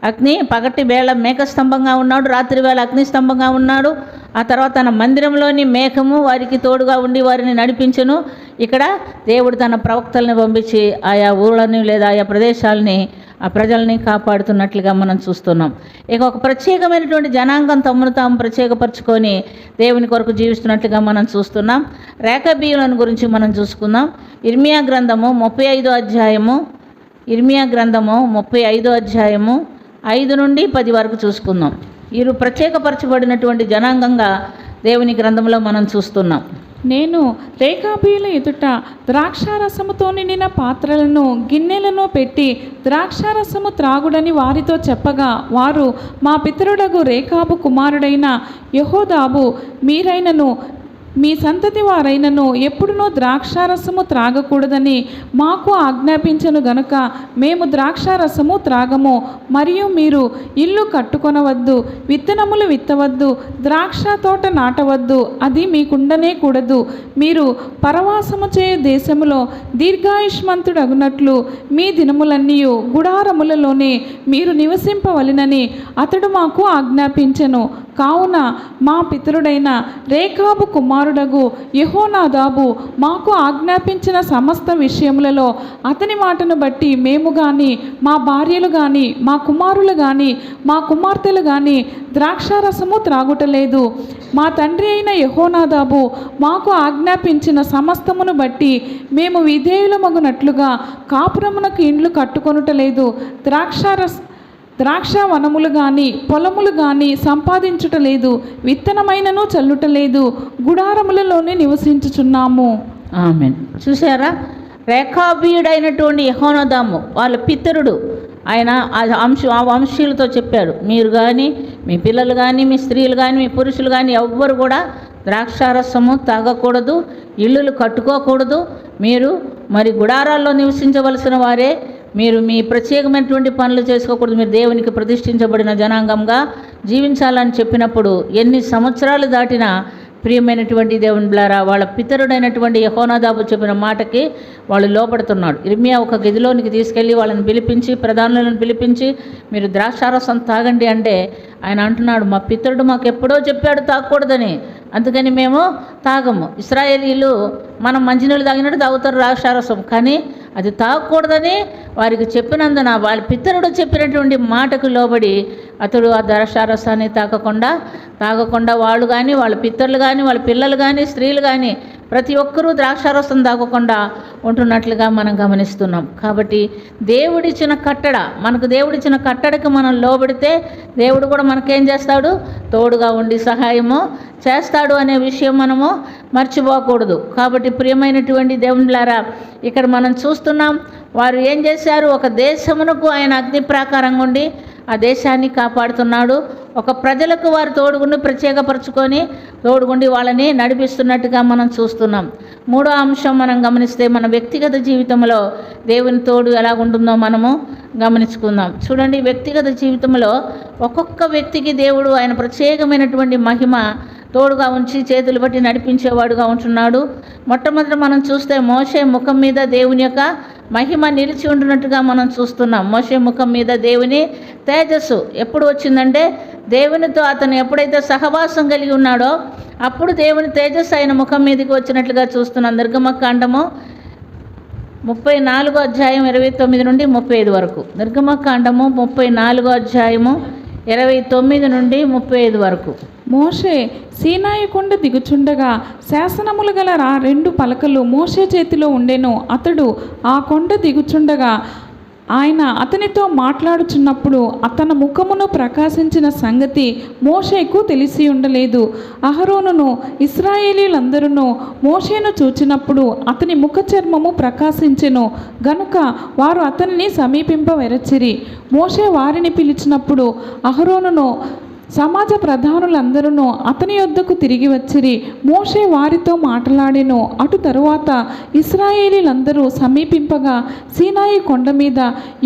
అగ్ని పగటి వేళ మేఘస్తంభంగా ఉన్నాడు, రాత్రి వేళ అగ్ని స్తంభంగా ఉన్నాడు. ఆ తర్వాత తన మందిరంలోని మేఘము వారికి తోడుగా ఉండి వారిని నడిపించెను. ఇక్కడ దేవుడు తన ప్రవక్తల్ని పంపించి ఆయా ఊళ్ళని లేదా ఆయా ప్రదేశాలని ఆ ప్రజల్ని కాపాడుతున్నట్లుగా మనం చూస్తున్నాం. ఇక ఒక ప్రత్యేకమైనటువంటి జనాంగం తమను తాము ప్రత్యేకపరచుకొని దేవుని కొరకు జీవిస్తున్నట్లుగా మనం చూస్తున్నాం. రేఖబీయులను గురించి మనం చూసుకుందాం. ఇర్మియా గ్రంథము 35వ అధ్యాయము 5 నుండి 10 వరకు చూసుకుందాం. వీరు ప్రత్యేకపరచబడినటువంటి జనాంగంగా దేవుని గ్రంథంలో మనం చూస్తున్నాం. నేను రేఖాబీయుల ఎదుట ద్రాక్షారసముతో నిండిన పాత్రలను గిన్నెలను పెట్టి ద్రాక్షారసము త్రాగుడని వారితో చెప్పగా, వారు మా పితరుడగు రేఖాబు కుమారుడైన యెహోదాబు మీరైనను మీ సంతతి వారైనను ఎప్పుడునూ ద్రాక్షారసము త్రాగకూడదని మాకు ఆజ్ఞాపించను గనుక మేము ద్రాక్షారసము త్రాగము. మరియు మీరు ఇల్లు కట్టుకొనవద్దు, విత్తనములు విత్తవద్దు, ద్రాక్ష తోట నాటవద్దు, అది మీకుండనే కూడదు. మీరు పరవాసము చేయు దేశములో దీర్ఘాయుష్మంతుడగునట్లు మీ దినములన్నీ గుడారములలోనే మీరు నివసింపవలెనని అతడు మాకు ఆజ్ఞాపించెను. కావున మా పితరుడైన రేఖాబు కుమారుడగు యెహోనాదాబు మాకు ఆజ్ఞాపించిన సమస్త విషయములలో అతని మాటను బట్టి మేము కానీ మా భార్యలు కానీ మా కుమారులు కానీ మా కుమార్తెలు కానీ ద్రాక్షారసము త్రాగుటలేదు. మా తండ్రి అయిన యెహోనాదాబు మాకు ఆజ్ఞాపించిన సమస్తమును బట్టి మేము విధేయులమగునట్లుగా కాపురమునకు ఇండ్లు కట్టుకొనుటలేదు. ద్రాక్ష వనములు కానీ పొలములు కానీ సంపాదించుటలేదు, విత్తనమైనను చల్లుటలేదు, గుడారములలోనే నివసించుచున్నాము. ఆమేన్. చూసారా, రేఖాబీయుడైనటువంటి యెహోనాదాము వాళ్ళ పితరుడు ఆయన ఆ వంశీయులతో చెప్పాడు, మీరు కానీ మీ పిల్లలు కానీ మీ స్త్రీలు కానీ మీ పురుషులు కానీ ఎవ్వరు కూడా ద్రాక్షారసము తాగకూడదు, ఇల్లులు కట్టుకోకూడదు, మీరు మరి గుడారాల్లో నివసించవలసిన వారే, మీరు మీ ప్రత్యేకమైనటువంటి పనులు చేసుకోకూడదు, మీరు దేవునికి ప్రతిష్ఠించబడిన జనాంగంగా జీవించాలని చెప్పినప్పుడు ఎన్ని సంవత్సరాలు దాటినా ప్రియమైనటువంటి దేవుని బిడ్డలారా, వాళ్ళ పితరుడైనటువంటి యెహోనాదాబు చెప్పిన మాటకి వాళ్ళు లోపడుతున్నాడు. ఇర్మియా ఒక గదిలోనికి తీసుకెళ్ళి వాళ్ళని పిలిపించి, ప్రధానులను పిలిపించి, మీరు ద్రాక్షారసం తాగండి అంటే ఆయన అంటున్నాడు, మా పితరుడు మాకు ఎప్పుడో చెప్పాడు తాగకూడదని, అందుకని మేము తాగము. ఇశ్రాయేలీలు మనం మంచినీళ్ళు తాగినట్టు తాగుతారు ద్రాక్షారసం, కానీ అది తాగకూడదని వారికి చెప్పినందున వాళ్ళ పితరుడు చెప్పినటువంటి మాటకు లోబడి అతడు ఆ ద్రాక్షారసాన్ని తాగకుండా వాళ్ళు కానీ వాళ్ళ పితరులు కానీ వాళ్ళ పిల్లలు కానీ స్త్రీలు కానీ ప్రతి ఒక్కరూ ద్రాక్షారసం తాగకుండా ఉంటున్నట్లుగా మనం గమనిస్తున్నాం. కాబట్టి దేవుడిచ్చిన కట్టడ, మనకు దేవుడిచ్చిన కట్టడకి మనం లోబడితే దేవుడు కూడా మనకేం చేస్తాడు, తోడుగా ఉండి సహాయము చేస్తాడు అనే విషయం మనము మర్చిపోకూడదు. కాబట్టి ప్రియమైనటువంటి దేవునిలారా, ఇక్కడ మనం చూస్తున్నాం వారు ఏం చేశారు, ఒక దేశమునకు ఆయన అగ్ని ప్రాకారంగా ఉండి ఆ దేశాన్ని కాపాడుతున్నాడు. ఒక ప్రజలకు వారు తోడుగుండి ప్రత్యేకపరచుకొని తోడుగుండి వాళ్ళని నడిపిస్తున్నట్టుగా మనం చూస్తున్నాం. మూడో అంశం మనం గమనిస్తే మన వ్యక్తిగత జీవితంలో దేవుని తోడు ఎలాగుంటుందో మనము గమనించుకుందాం. చూడండి, వ్యక్తిగత జీవితంలో ఒక్కొక్క వ్యక్తికి దేవుడు ఆయన ప్రత్యేకమైనటువంటి మహిమ తోడుగా ఉంచి చేతులు బట్టి నడిపించేవాడుగా ఉంటున్నాడు. మొట్టమొదట మనం చూస్తే మోషే ముఖం మీద దేవుని యొక్క మహిమ నిలిచి ఉంటున్నట్టుగా మనం చూస్తున్నాం. మోషే ముఖం మీద దేవుని తేజస్సు ఎప్పుడు వచ్చిందంటే, దేవునితో అతను ఎప్పుడైతే సహవాసం కలిగి ఉన్నాడో అప్పుడు దేవుని తేజస్సు ఆయన ముఖం మీదకి వచ్చినట్లుగా చూస్తున్నాం. నిర్గమకాండము 34 అధ్యాయం 29 నుండి 35 వరకు. నిర్గమకాండము 34 అధ్యాయము 29 నుండి 35 వరకు. మోషే సీనాయి కొండ దిగుచుండగా శాసనములు గల 2 పలకలు మోషే చేతిలో ఉండెను. అతడు ఆ కొండ దిగుచుండగా ఆయన అతనితో మాట్లాడుచున్నప్పుడు అతని ముఖమును ప్రకాశించిన సంగతి మోషేకు తెలిసి ఉండలేదు. అహరోనును ఇశ్రాయేలీలందరూ మోషేను చూచినప్పుడు అతని ముఖ చర్మము ప్రకాశించెను గనుక వారు అతనిని సమీపింపవెరచిరి. మోషే వారిని పిలిచినప్పుడు అహరోనును సమాజ ప్రధానులందరూ అతని యొద్దకు తిరిగి వచ్చిరి. మోషే వారితో మాట్లాడెను. అటు తరువాత ఇశ్రాయేలీలందరూ సమీపింపగా సీనాయి కొండ మీద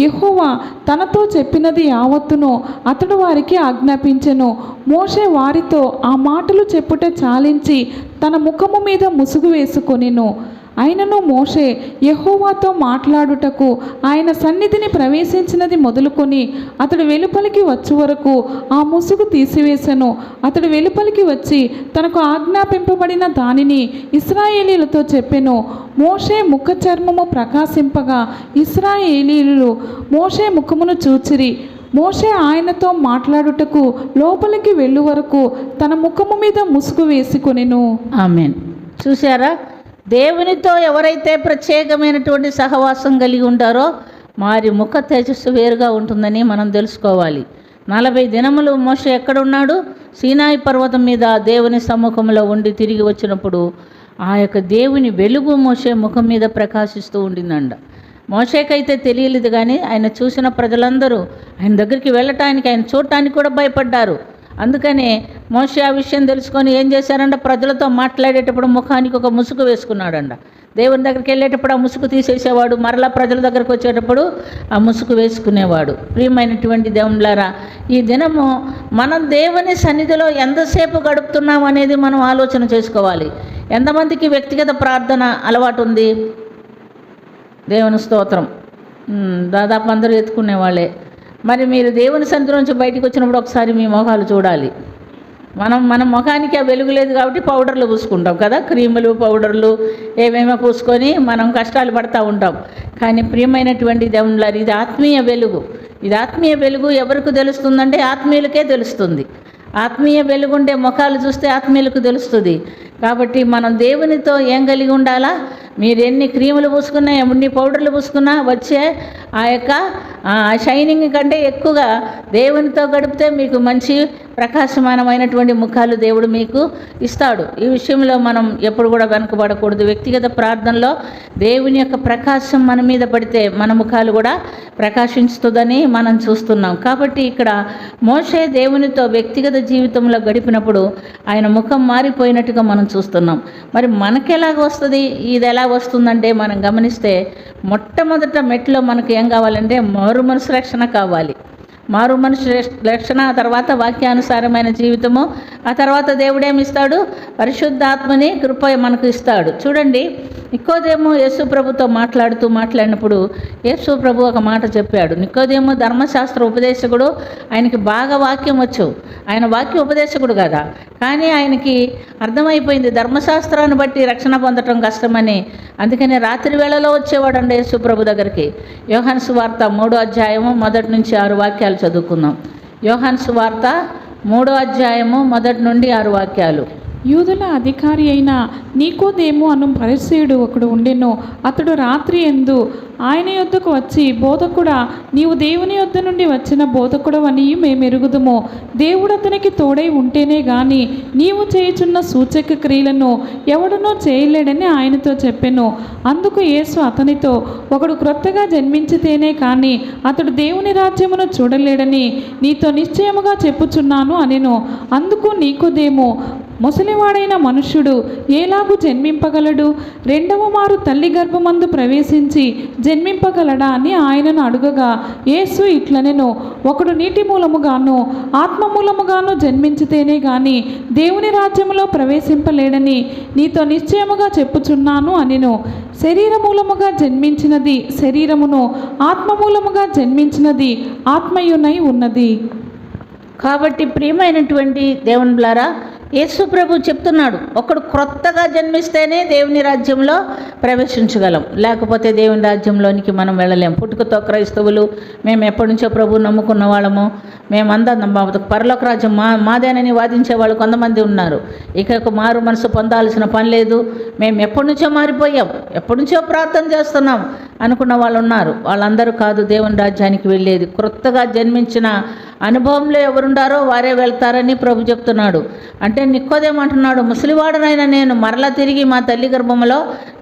యెహోవా తనతో చెప్పినది యావత్తును అతడు వారికి ఆజ్ఞాపించెను. మోషే వారితో ఆ మాటలు చెప్పుట చాలించి తన ముఖము మీద ముసుగు వేసుకొనెను. అయినను మోషే యెహోవాతో మాట్లాడుటకు ఆయన సన్నిధిని ప్రవేశించినది మొదలుకొని అతడు వెలుపలికి వచ్చు వరకు ఆ ముసుగు తీసివేశను. అతడు వెలుపలికి వచ్చి తనకు ఆజ్ఞాపింపబడిన దానిని ఇశ్రాయేలీలతో చెప్పెను. మోషే ముఖ చర్మము ప్రకాశింపగా ఇశ్రాయేలీలు మోషే ముఖమును చూచిరి. మోషే ఆయనతో మాట్లాడుటకు లోపలికి వెళ్ళు వరకు తన ముఖము మీద ముసుగు వేసుకొనెను. ఆమేన్. చూసారా, దేవునితో ఎవరైతే ప్రత్యేకమైనటువంటి సహవాసం కలిగి ఉంటారో వారి ముఖ తేజస్సు వేరుగా ఉంటుందని మనం తెలుసుకోవాలి. 40 దినములు మోషే ఎక్కడున్నాడు? సీనాయి పర్వతం మీద దేవుని సమ్ముఖంలో ఉండి తిరిగి వచ్చినప్పుడు ఆ యొక్క దేవుని వెలుగు మోషే ముఖం మీద ప్రకాశిస్తూ ఉండిందంట. మోషేకైతే తెలియలేదు, కానీ ఆయన చూసిన ప్రజలందరూ ఆయన దగ్గరికి వెళ్ళటానికి, ఆయన చూడటానికి కూడా భయపడ్డారు. అందుకనే మోషే ఆ విషయం తెలుసుకొని ఏం చేశారంట, ప్రజలతో మాట్లాడేటప్పుడు ముఖానికి ఒక ముసుగు వేసుకున్నాడంట. దేవుని దగ్గరికి వెళ్ళేటప్పుడు ఆ ముసుగు తీసేసేవాడు, మరలా ప్రజల దగ్గరికి వచ్చేటప్పుడు ఆ ముసుగు వేసుకునేవాడు. ప్రియమైనటువంటి దేవునిలారా, ఈ దినము మనం దేవుని సన్నిధిలో ఎంతసేపు గడుపుతున్నాం అనేది మనం ఆలోచన చేసుకోవాలి. ఎంతమందికి వ్యక్తిగత ప్రార్థన అలవాటు ఉంది? దేవుని స్తోత్రం, దాదాపు అందరూ ఎత్తుకునేవాళ్ళే. మరి మీరు దేవుని సన్నిధి నుంచి బయటకు వచ్చినప్పుడు ఒకసారి మీ మొఖాలు చూడాలి. మన ముఖానికి ఆ వెలుగు లేదు కాబట్టి పౌడర్లు పూసుకుంటాం కదా, క్రీములు పౌడర్లు ఏమేమో పూసుకొని మనం కష్టాలు పడుతూ ఉంటాం. కానీ ప్రియమైనటువంటి దేవునిలారా, ఇది ఆత్మీయ వెలుగు. ఇది ఆత్మీయ వెలుగు ఎవరికి తెలుస్తుందంటే ఆత్మీయులకే తెలుస్తుంది. ఆత్మీయ వెలుగుండే ముఖాలు చూస్తే ఆత్మీయులకు తెలుస్తుంది. కాబట్టి మనం దేవునితో ఏం కలిగి ఉండాలా? మీరు ఎన్ని క్రీములు పూసుకున్నా, ఎన్ని పౌడర్లు పూసుకున్నా వచ్చే ఆ యొక్క షైనింగ్ కంటే ఎక్కువగా దేవునితో గడిపితే మీకు మంచి ప్రకాశమానమైనటువంటి ముఖాలు దేవుడు మీకు ఇస్తాడు. ఈ విషయంలో మనం ఎప్పుడు కూడా వెనుకబడకూడదు. వ్యక్తిగత ప్రార్థనలో దేవుని యొక్క ప్రకాశం మన మీద పడితే మన ముఖాలు కూడా ప్రకాశించుతుందని మనం చూస్తున్నాం. కాబట్టి ఇక్కడ మోషే దేవునితో వ్యక్తిగత జీవితంలో గడిపినప్పుడు ఆయన ముఖం మారిపోయినట్టుగా మనం చూస్తున్నాం. మరి మనకెలాగ వస్తుంది, ఇది ఎలా వస్తుందంటే మనం గమనిస్తే మొట్టమొదట మెట్లో మనకు ఏం కావాలంటే మారు మనసు రక్షణ కావాలి. మారు మనిషి రక్షణ, ఆ తర్వాత వాక్యానుసారమైన జీవితము, ఆ తర్వాత దేవుడేమిస్తాడు? పరిశుద్ధాత్మని కృప మనకు ఇస్తాడు. చూడండి, నికోదేము యేసు ప్రభుతో మాట్లాడినప్పుడు యేసు ప్రభు ఒక మాట చెప్పాడు. నికోదేము ధర్మశాస్త్ర ఉపదేశకుడు, ఆయనకి బాగా వాక్యం వచ్చు, ఆయన వాక్య ఉపదేశకుడు కదా, కానీ ఆయనకి అర్థమైపోయింది ధర్మశాస్త్రాన్ని బట్టి రక్షణ పొందటం కష్టమని. అందుకని రాత్రి వేళలో వచ్చేవాడండి యేసు ప్రభు దగ్గరికి. యోహాను సువార్త 3వ అధ్యాయము 1 నుంచి 6 వాక్యాలు చదువుకుందాం. యోహాను సువార్త 3వ అధ్యాయము 1 నుండి 6 వాక్యాలు. యూదుల అధికారి అయిన నీకోదేము అను పరిసయ్యుడు ఒకడు ఉండెను. అతడు రాత్రి యందు ఆయన యొద్దకు వచ్చి, బోధకుడా, నీవు దేవుని యొద్ద నుండి వచ్చిన బోధకుడు అని మేమెరుగుదుము. దేవుడు అతనికి తోడై ఉంటేనే గాని నీవు చేయుచున్న సూచక క్రియలను ఎవడనో చేయలేడని ఆయనతో చెప్పెను. అందుకు యేసు అతనితో, ఒకడు క్రొత్తగా జన్మించితేనే కానీ అతడు దేవుని రాజ్యమును చూడలేడని నీతో నిశ్చయముగా చెప్పుచున్నాను అనెను. అందుకు నీకోదేము, ముసలివాడైన మనుష్యుడు ఏలాగు జన్మింపగలడు? రెండవ మారు తల్లి గర్భమందు ప్రవేశించి జన్మింపగలడా అని ఆయనను అడుగగా యేసు ఇట్లనెను, ఒకడు నీటి మూలముగాను ఆత్మ మూలముగాను జన్మించితేనే గాని దేవుని రాజ్యములో ప్రవేశింపలేడని నీతో నిశ్చయముగా చెప్పుచున్నాను అనెను. శరీర మూలముగా జన్మించినది శరీరమును, ఆత్మ మూలముగా జన్మించినది ఆత్మయునై ఉన్నది. కాబట్టి ప్రియమైనటువంటి దేవుని బిడ్డలారా, యేసు ప్రభు చెప్తున్నాడు, ఒకడు క్రొత్తగా జన్మిస్తేనే దేవుని రాజ్యంలో ప్రవేశించగలం, లేకపోతే దేవుని రాజ్యంలోనికి మనం వెళ్ళలేం. పుట్టుకతో క్రైస్తవులు, మేము ఎప్పటి నుంచో ప్రభు నమ్ముకున్న వాళ్ళము, మేమందరం పరలోక రాజ్యం మాదేనని వాదించే వాళ్ళు కొంతమంది ఉన్నారు. ఇక మారు మనసు పొందాల్సిన పని లేదు, మేము ఎప్పటి నుంచో మారిపోయాం, ఎప్పటి నుంచో ప్రార్థన చేస్తున్నాం అనుకున్న వాళ్ళు ఉన్నారు. వాళ్ళందరూ కాదు దేవుని రాజ్యానికి వెళ్ళేది. క్రొత్తగా జన్మించిన అనుభవంలో ఎవరుండారో వారే వెళ్తారని ప్రభు చెప్తున్నాడు. అంటే నికోదేమంటున్నాడు, ముసలివాడనైనా నేను మరలా తిరిగి మా తల్లి గర్భంలో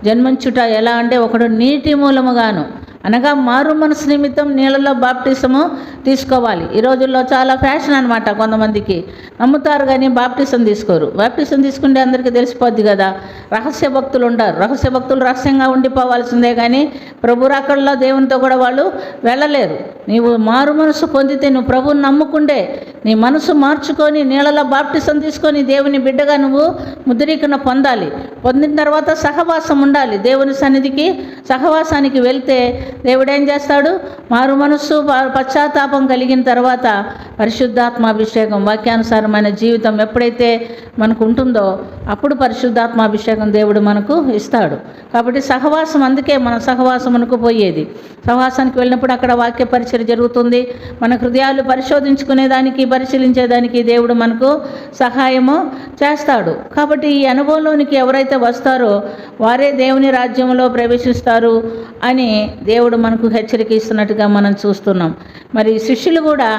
జన్మించుట ఎలా అంటే, ఒకడు నీటి మూలముగాను, అనగా మారు మనసు నిమిత్తం నీళ్ళలో బాప్టిజము తీసుకోవాలి. ఈ రోజుల్లో చాలా ఫ్యాషన్ అనమాట. కొంతమందికి నమ్ముతారు కానీ బాప్టిజం తీసుకోరు. బాప్టిజం తీసుకుంటే అందరికీ తెలిసిపోద్ది కదా. రహస్య భక్తులు ఉంటారు. రహస్య భక్తులు రహస్యంగా ఉండిపోవాల్సిందే కానీ ప్రభు రాకడలో దేవునితో కూడా వాళ్ళు వెళ్ళలేరు. నీవు మారు మనసు పొందితే, నువ్వు ప్రభువుని నమ్ముకుంటే, నీ మనసు మార్చుకొని నీళ్ళలో బాప్టిజం తీసుకొని దేవుని బిడ్డగా నువ్వు ముద్రీకరణ పొందాలి. పొందిన తర్వాత సహవాసం ఉండాలి. దేవుని సన్నిధికి సహవాసానికి వెళ్తే దేవుడు ఏం చేస్తాడు? మారు మనస్సు పశ్చాత్తాపం కలిగిన తర్వాత పరిశుద్ధాత్మాభిషేకం, వాక్యానుసారమైన జీవితం ఎప్పుడైతే మనకు ఉంటుందో అప్పుడు పరిశుద్ధాత్మాభిషేకం దేవుడు మనకు ఇస్తాడు. కాబట్టి సహవాసం, అందుకే మన సహవాసమునకు పోయేది. సహవాసానికి వెళ్ళినప్పుడు అక్కడ వాక్య పరిచయం జరుగుతుంది. మన హృదయాలు పరిశోధించుకునేదానికి, పరిశీలించేదానికి దేవుడు మనకు సహాయము చేస్తాడు. కాబట్టి ఈ అనుభవంలోనికి ఎవరైతే వస్తారో వారే దేవుని రాజ్యంలో ప్రవేశిస్తారు అని దేవుడు మనకు హెచ్చరిక ఇస్తున్నట్టుగా మనం చూస్తున్నాం. మరి శిష్యులు కూడా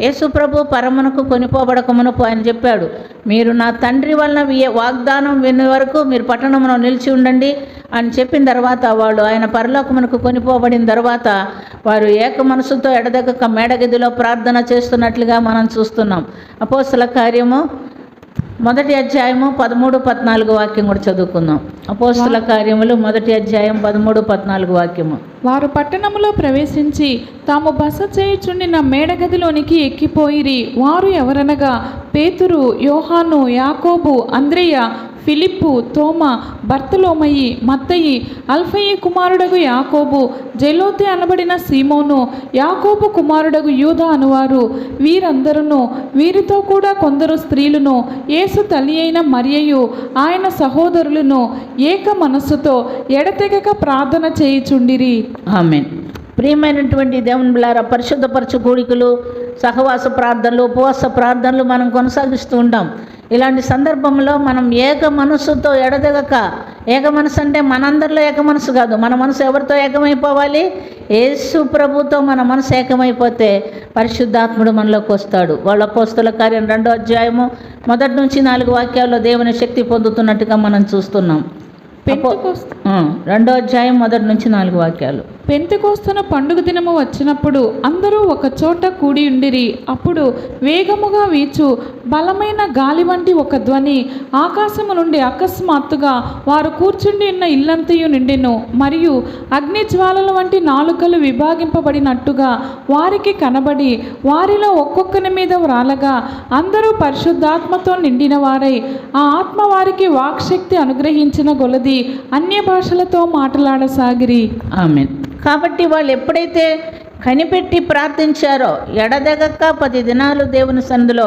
యేసు ప్రభు పరమునకు కొనిపోబడక మునుపు ఆయన చెప్పాడు, మీరు నా తండ్రి వలన వాగ్దానం వినే వరకు మీరు పట్టణంలో నిలిచి ఉండండి అని చెప్పిన తర్వాత వాళ్ళు ఆయన పరలోకమునకు కొనిపోబడిన తర్వాత వారు ఏక మనసుతో ఎడదెగక మేడగదిలో ప్రార్థన చేస్తున్నట్లుగా మనం చూస్తున్నాం. అపోస్తల కార్యము 1వ అధ్యాయము 13-14 వాక్యం కూడా చదువుకుందాం. అపోస్తల కార్యములు 1వ అధ్యాయం 13-14 వాక్యము. వారు పట్టణములో ప్రవేశించి తాము బస చేయుచుండిన మేడగదిలోనికి ఎక్కిపోయిరి. వారు ఎవరనగా పేతురు, యోహాను, యాకోబు, అంద్రెయ, ఫిలిప్పు, తోమ, బర్తలోమయి, మత్తయి, అల్ఫయి కుమారుడగు యాకోబు, జెలోతే అనబడిన సీమోను, యాకోబు కుమారుడగు యూదా అనువారు. వీరందరూ, వీరితో కూడా కొందరు స్త్రీలను, యేసు తల్లి అయిన మరియయు ఆయన సహోదరులను ఏక మనస్సుతో ఎడతెగక ప్రార్థన చేయుచుండిరి. ఆమేన్. ప్రియమైనటువంటి దేవుని బిడ్డలారా, పరిశుద్ధపరచు కూడికలు, సహవాస ప్రార్థనలు, ఉపవాస ప్రార్థనలు మనం కొనసాగిస్తూ ఉంటాం. ఇలాంటి సందర్భంలో మనం ఏక మనస్సుతో ఎడదెగక ఏక మనసు అంటే మనందరిలో ఏక మనసు కాదు. మన మనసు ఎవరితో ఏకమైపోవాలి? యేసు ప్రభుతో మన మనసు ఏకమైపోతే పరిశుద్ధాత్ముడు మనలోకి వస్తాడు. వాళ్ళ అపోస్తలుల కార్యం 2వ అధ్యాయము 1 నుంచి 4 వాక్యాల్లో దేవుని శక్తి పొందుతున్నట్టుగా మనం చూస్తున్నాం. పెంతెకొస్తు 2వ అధ్యాయం 1 నుంచి 4 వాక్యాలు. పెంతెకొస్తున పండుగ దినము వచ్చినప్పుడు అందరూ ఒక చోట కూడి ఉండిరి. అప్పుడు వేగముగా వీచు బలమైన గాలి వంటి ఒక ధ్వని ఆకాశము నుండి అకస్మాత్తుగా వారు కూర్చుండి ఉన్న ఇల్లంతయు నిండెను. మరియు అగ్ని జ్వాలల వంటి నాలుకలు విభాగింపబడినట్టుగా వారికి కనబడి వారిలో ఒక్కొక్కని మీద వ్రాలగా అందరూ పరిశుద్ధాత్మతో నిండిన వారై ఆ ఆత్మ వారికి వాక్శక్తి అనుగ్రహించిన కొలది అన్య భాషలతో మాట్లాడసాగిరి. ఆమేన్. కాబట్టి వాళ్ళు ఎప్పుడైతే కనిపెట్టి ప్రార్థించారో, ఎడదెగక 10 దినాలు దేవుని సన్నిధిలో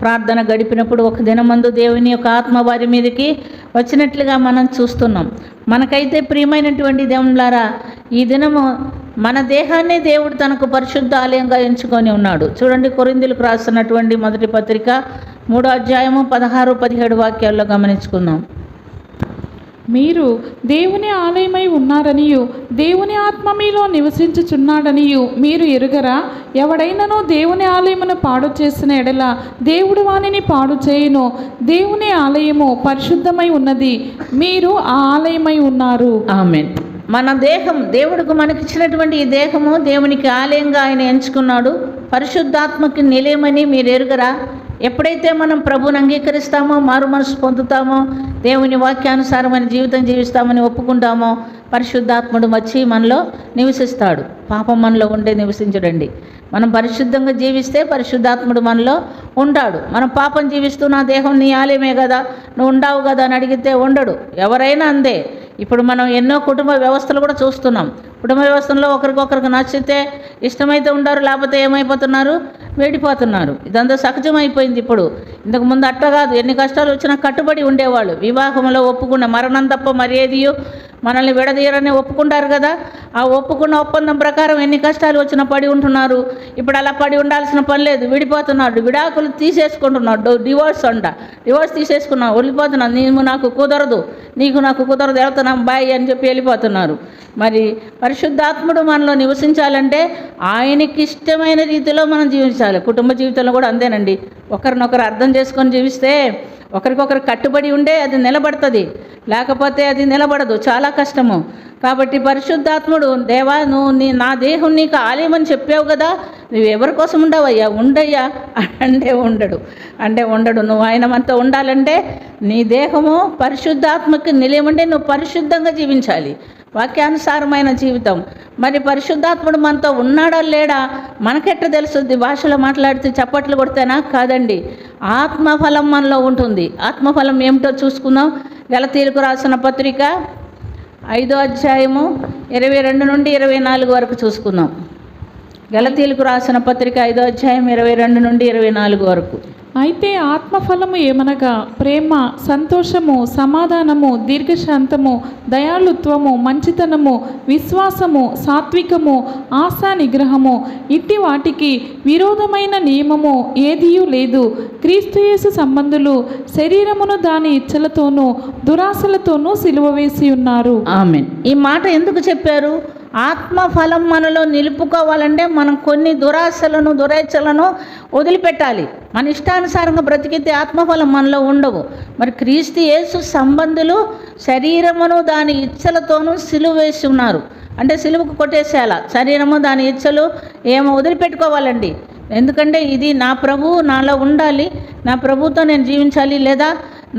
ప్రార్థన గడిపినప్పుడు ఒక దినమందు దేవుని యొక్క ఆత్మ వారి మీదకి వచ్చినట్లుగా మనం చూస్తున్నాం. మనకైతే ప్రియమైనటువంటి దేవులారా, ఈ దినము మన దేహాన్ని దేవుడు తనకు పరిశుద్ధ ఆలయంగా ఎంచుకొని ఉన్నాడు. చూడండి, కొరింథీయులకు రాసినటువంటి మొదటి పత్రిక 3వ అధ్యాయము 16-17 వాక్యాల్లో గమనించుకుందాం. మీరు దేవుని ఆలయమై ఉన్నారనియు దేవుని ఆత్మ మీలో నివసించుచున్నాడనియు మీరు ఎరుగరా? ఎవడైనను దేవుని ఆలయమును పాడు చేసిన ఎడల దేవుడు వానిని పాడు చేయును. దేవుని ఆలయము పరిశుద్ధమై ఉన్నది, మీరు ఆ ఆలయమై ఉన్నారు. ఆమేన్. మన దేహం, దేవుడికి మనకిచ్చినటువంటి ఈ దేహము దేవునికి ఆలయంగా ఆయన ఎంచుకున్నాడు. పరిశుద్ధాత్మకి నిలయమని మీరు ఎరుగరా? ఎప్పుడైతే మనం ప్రభువుని అంగీకరిస్తామో, మారు మనసు పొందుతామో, దేవుని వాక్యానుసారమైన జీవితం జీవిస్తామని ఒప్పుకుంటామో, పరిశుద్ధాత్ముడు వచ్చి మనలో నివసిస్తాడు. పాపం మనలో ఉండే నివసించడండి. మనం పరిశుద్ధంగా జీవిస్తే పరిశుద్ధాత్ముడు మనలో ఉంటాడు. మనం పాపం జీవిస్తూ నా దేహం నీ ఆలయమే కదా, నువ్వు ఉండావు కదా అని అడిగితే ఉండడు. ఎవరైనా అందే. ఇప్పుడు మనం ఎన్నో కుటుంబ వ్యవస్థలు కూడా చూస్తున్నాం. కుటుంబ వ్యవస్థలో ఒకరికొకరికి నచ్చితే ఇష్టమైతే ఉండరు, లేకపోతే ఏమైపోతున్నారు? వేడిపోతున్నారు. ఇదంతా సహజమైపోయింది. ఇప్పుడు ఇంతకు ముందు అట్ట కాదు. ఎన్ని కష్టాలు వచ్చినా కట్టుబడి ఉండేవాళ్ళు. వివాహంలో ఒప్పుకున్న మరణం తప్ప మరేదియో మనల్ని విడదీయరని ఒప్పుకుంటారు కదా. ఆ ఒప్పుకున్న ఒప్పందం ప్రకారం ఎన్ని కష్టాలు వచ్చినా పడి ఉంటున్నారు. ఇప్పుడు అలా పడి ఉండాల్సిన పని లేదు. విడిపోతున్నాడు, విడాకులు తీసేసుకుంటున్నాడు. డివోర్స్ తీసేసుకున్నావు, వెళ్ళిపోతున్నాను, నీవు నాకు కుదరదు, నీకు నాకు కుదరదు, వెళ్తున్నాం బాయ్ అని చెప్పి వెళ్ళిపోతున్నారు. మరి పరిశుద్ధాత్ముడు మనలో నివసించాలంటే ఆయనకి ఇష్టమైన రీతిలో మనం జీవించాలి. కుటుంబ జీవితంలో కూడా అంతేనండి. ఒకరినొకరు అర్థం చేసుకొని జీవిస్తే, ఒకరికొకరు కట్టుబడి ఉండే అది నిలబడుతుంది, లేకపోతే అది నిలబడదు, చాలా కష్టము. కాబట్టి పరిశుద్ధాత్ముడు, దేవా నువ్వు నా దేహం నీకు ఆలయం అని చెప్పావు కదా, నువ్వు ఎవరి కోసం ఉండవయ్యా? ఉండయ్యా అంటే ఉండడు. నువ్వు ఆయన మనతో ఉండాలంటే నీ దేహము పరిశుద్ధాత్మకి నిలయమంటే నువ్వు పరిశుద్ధంగా జీవించాలి, వాక్యానుసారమైన జీవితం. మరి పరిశుద్ధాత్ముడు మనతో ఉన్నాడా లేడా మనకెట్ట తెలుస్తుంది? భాషలో మాట్లాడితే చప్పట్లు కొడితేనా? కాదండి. ఆత్మఫలం మనలో ఉంటుంది. ఆత్మఫలం ఏమిటో చూసుకుందాం. గలతీయులకు రాసిన పత్రిక 5వ అధ్యాయము 22 నుండి 24 వరకు చూసుకుందాం. గలతీయులకు రాసిన పత్రిక 5వ అధ్యాయం 22 నుండి 24 వరకు. అయితే ఆత్మఫలము ఏమనగా ప్రేమ, సంతోషము, సమాధానము, దీర్ఘశాంతము, దయాళుత్వము, మంచితనము, విశ్వాసము, సాత్వికము, ఆశా నిగ్రహము. ఇట్టి వాటికి విరోధమైన నియమము ఏదియూ లేదు. క్రీస్తుయేసు సంబంధులు శరీరమును దాని ఇచ్చలతోనూ దురాశలతోనూ సిలువ వేసి ఉన్నారు. ఆమేన్. ఈ మాట ఎందుకు చెప్పారు? ఆత్మఫలం మనలో నిలుపుకోవాలంటే మనం కొన్ని దురాశలను, దురేచ్ఛలను వదిలిపెట్టాలి. మన ఇష్టానుసారంగా బ్రతికితే ఆత్మఫలం మనలో ఉండవు. మరి క్రీస్తు యేసు సంబంధులు శరీరమును దాని ఇచ్చలతోనూ సిలువ వేసి ఉన్నారు. అంటే సిలువకు కొట్టేసేయాల. శరీరము దాని ఇచ్చలు ఏమో వదిలిపెట్టుకోవాలండి. ఎందుకంటే ఇది నా ప్రభువు నాలో ఉండాలి, నా ప్రభువుతో నేను జీవించాలి, లేదా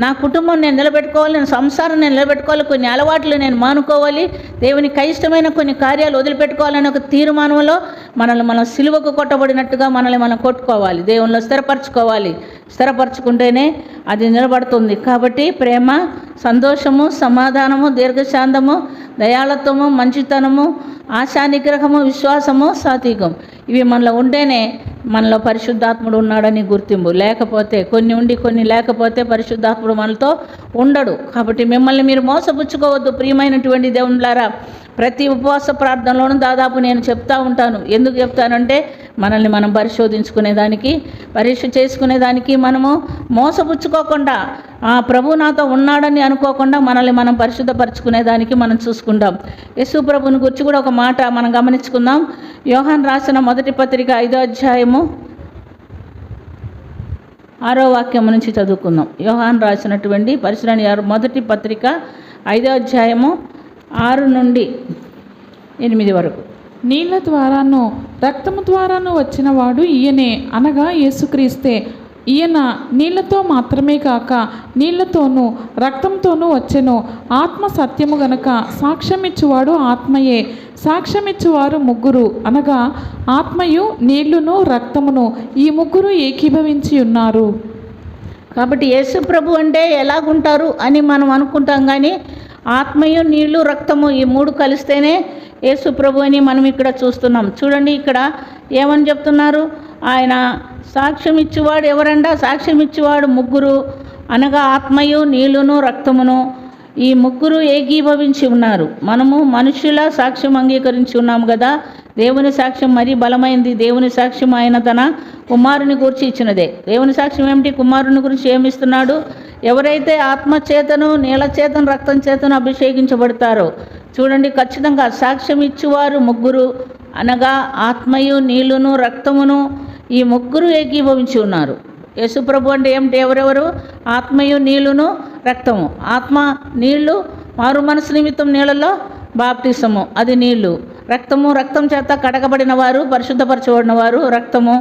నా కుటుంబం నేను నిలబెట్టుకోవాలి, నేను సంసారం నేను నిలబెట్టుకోవాలి, కొన్ని అలవాట్లు నేను మానుకోవాలి, దేవునికి అయిష్టమైన కొన్ని కార్యాలు వదిలిపెట్టుకోవాలని ఒక తీర్మానంలో మనల్ని మనం సిలువకు కొట్టబడినట్టుగా మనల్ని మనం కొట్టుకోవాలి, దేవునిలో స్థిరపరచుకోవాలి. స్థిరపరచుకుంటేనే అది నిలబడుతుంది. కాబట్టి ప్రేమ, సంతోషము, సమాధానము, దీర్ఘశాంతము, దయాళత్వము, మంచితనము, ఆశా నిగ్రహము, విశ్వాసము, సాత్వికం, ఇవి మనలో ఉంటేనే మనలో పరిశుద్ధాత్ముడు ఉన్నాడని గుర్తింపు. లేకపోతే కొన్ని ఉండి కొన్ని లేకపోతే పరిశుద్ధాత్ముడు మనతో ఉండడు. కాబట్టి మిమ్మల్ని మీరు మోసపుచ్చుకోవద్దు ప్రియమైనటువంటి దేవునులారా. ప్రతి ఉపవాస ప్రార్థనలోనూ దాదాపు నేను చెప్తా ఉంటాను. ఎందుకు చెప్తానంటే మనల్ని మనం పరిశోధించుకునేదానికి, పరీక్ష చేసుకునేదానికి, మనము మోసపుచ్చుకోకుండా ప్రభు నాతో ఉన్నాడని అనుకోకుండా మనల్ని మనం పరిశుద్ధపరచుకునేదానికి మనం చూసుకుంటాం. యేసు ప్రభుని గురించి కూడా ఒక మాట మనం గమనించుకుందాం. యోహాన్ రాసిన మొదటి పత్రిక 5వ అధ్యాయము 6వ వాక్యం నుంచి చదువుకుందాం. యోహాన్ రాసినటువంటి పరిశుద్ధ మొదటి పత్రిక 5వ అధ్యాయము 6 నుండి 8 వరకు. నీళ్ళ ద్వారాను రక్తము ద్వారాను వచ్చిన వాడు ఈయనే, అనగా యేసుక్రీస్తే. ఈయన నీళ్లతో మాత్రమే కాక నీళ్లతోనూ రక్తంతోనూ వచ్చెను. ఆత్మ సత్యము గనక సాక్ష్యమిచ్చువాడు ఆత్మయే. సాక్ష్యమిచ్చువారు ముగ్గురు, అనగా ఆత్మయు నీళ్లును రక్తమును, ఈ ముగ్గురు ఏకీభవించి ఉన్నారు. కాబట్టి యేసు ప్రభు అంటే ఎలాగుంటారు అని మనం అనుకుంటాం, కానీ ఆత్మయు నీళ్లు రక్తము ఈ మూడు కలిస్తేనే యేసు ప్రభు అని మనం ఇక్కడ చూస్తున్నాం. చూడండి, ఇక్కడ ఏమని చెప్తున్నారు? ఆయన సాక్ష్యం ఇచ్చేవాడు ఎవరండా? సాక్ష్యం ఇచ్చేవాడు ముగ్గురు, అనగా ఆత్మయు నీళ్లును రక్తమును, ఈ ముగ్గురు ఏకీభవించి ఉన్నారు. మనము మనుషుల సాక్ష్యం అంగీకరించి ఉన్నాము కదా. దేవుని సాక్ష్యం మరీ బలమైంది. దేవుని సాక్ష్యం ఆయన తన కుమారుని గురించి ఇచ్చినదే. దేవుని సాక్ష్యం ఏమిటి? కుమారుని గురించి ఏమిస్తున్నాడు? ఎవరైతే ఆత్మ చేతను నీళ్ళ చేతను రక్తం చేతను అభిషేకించబడతారో, చూడండి, ఖచ్చితంగా సాక్ష్యం ఇచ్చేవారు ముగ్గురు, అనగా ఆత్మయు నీళ్లును రక్తమును, ఈ ముగ్గురు ఏకీభవించి ఉన్నారు. యేసు ప్రభు అంటే ఏమిటి? ఎవరెవరు? ఆత్మయు నీళ్లును రక్తము. ఆత్మ నీళ్లు, మారు మనసు నిమిత్తం నీళ్ళలో బాప్టిసము, అది నీళ్లు. రక్తము, రక్తం చేత కడగబడిన వారు, పరిశుద్ధపరచబడిన వారు. రక్తము,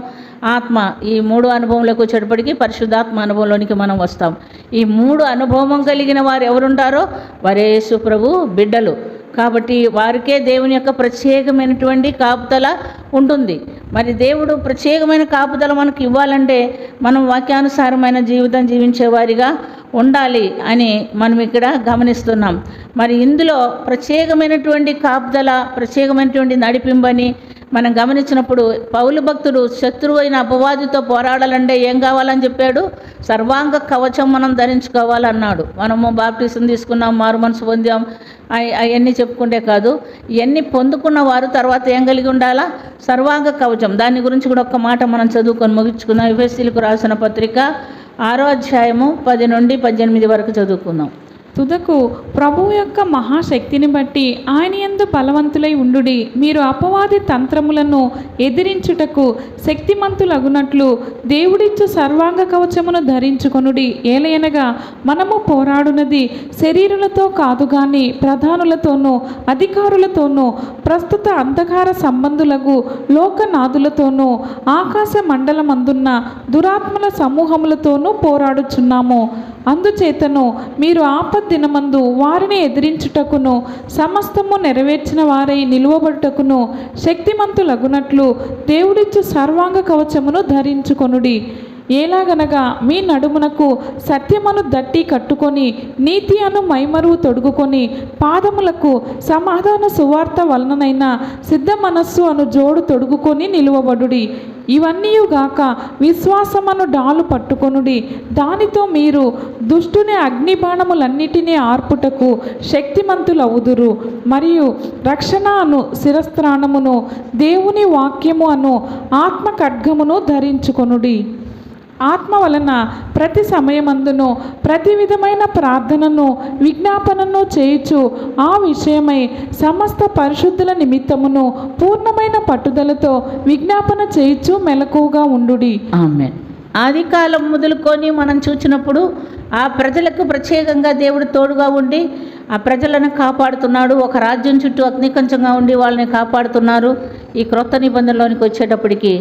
ఆత్మ, ఈ మూడు అనుభవంలోకి వచ్చేటప్పటికి పరిశుద్ధాత్మ అనుభవంలోనికి మనం వస్తాం. ఈ మూడు అనుభవం కలిగిన వారు ఎవరుంటారో వారే యేసు ప్రభు బిడ్డలు. కాబట్టి వారికే దేవుని యొక్క ప్రత్యేకమైనటువంటి కాపుదల ఉంటుంది. మరి దేవుడు ప్రత్యేకమైన కాపుదల మనకు ఇవ్వాలంటే మనం వాక్యానుసారమైన జీవితం జీవించేవారిగా ఉండాలి అని మనం ఇక్కడ గమనిస్తున్నాం. మరి ఇందులో ప్రత్యేకమైనటువంటి కాపుదల, ప్రత్యేకమైనటువంటి నడిపింపని మనం గమనించినప్పుడు, పౌలు భక్తుడు శత్రువు అయిన అపవాదితో పోరాడాలంటే ఏం కావాలని చెప్పాడు? సర్వాంగ కవచం మనం ధరించుకోవాలన్నాడు. మనము బాప్టిజం తీసుకున్నాం, మారు మనసు పొందాం, అవన్నీ చెప్పుకుంటే కాదు. ఇవన్నీ పొందుకున్న వారు తర్వాత ఏం కలిగి ఉండాలా? సర్వాంగ కవచం. దాని గురించి కూడా ఒక్క మాట మనం చదువుకొని ముగించుకుందాం. ఎఫెసీయులకు రాసిన పత్రిక 6వ అధ్యాయము 10 నుండి 18 వరకు చదువుకుందాం. తుదకు ప్రభువు యొక్క మహాశక్తిని బట్టి ఆయన యందు బలవంతులై ఉండుడి. మీరు అపవాది తంత్రములను ఎదిరించుటకు శక్తిమంతులగునట్లు దేవుడిచ్చు సర్వాంగ కవచమును ధరించుకొనుడి. ఏలయనగా మనము పోరాడునది శరీరులతో కాదు గాని ప్రధానులతోనూ అధికారులతోనూ ప్రస్తుత అంధకార సంబంధులకు లోకనాథులతోనూ ఆకాశ మండలమందున్న దురాత్మల సమూహములతోనూ పోరాడుచున్నాము. అందుచేతను మీరు ఆపద్దినమందు వారిని ఎదిరించుటకును సమస్తము నెరవేర్చిన వారై నిలువబడుటకును శక్తిమంతులగునట్లు దేవుడిచ్చు సర్వాంగ కవచమును ధరించుకొనుడి. ఎలాగనగా మీ నడుమునకు సత్యమును దట్టి కట్టుకొని నీతి అను మైమరువు తొడుగుకొని పాదములకు సమాధాన సువార్త వలననైన సిద్ధ మనస్సు అను జోడు తొడుగుకొని నిలువబడుడి. ఇవన్నీయుగాక విశ్వాసమను డాలు పట్టుకొనుడి. దానితో మీరు దుష్టుని అగ్నిబాణములన్నిటినీ ఆర్పుటకు శక్తిమంతులవుదురు. మరియు రక్షణ అను శిరస్త్రాణమును దేవుని వాక్యము అను ఆత్మ ఖడ్గమును ధరించుకొనుడి. ఆత్మ వలన ప్రతి సమయమందును ప్రతి విధమైన ప్రార్థనను విజ్ఞాపనను చేయుచు ఆ విషయమై సమస్త పరిశుద్ధుల నిమిత్తమును పూర్ణమైన పట్టుదలతో విజ్ఞాపన చేయుచు మెలకువగా ఉండుడి. ఆమేన్. ఆది కాలం మొదలుకొని మనం చూసినప్పుడు ఆ ప్రజలకు ప్రత్యేకంగా దేవుడు తోడుగా ఉండి ఆ ప్రజలను కాపాడుతున్నాడు. ఒక రాజ్యం చుట్టూ అగ్నికంచంగా ఉండి వాళ్ళని కాపాడుతున్నారు. ఈ క్రొత్త నిబంధనలోనికి వచ్చేటప్పటికి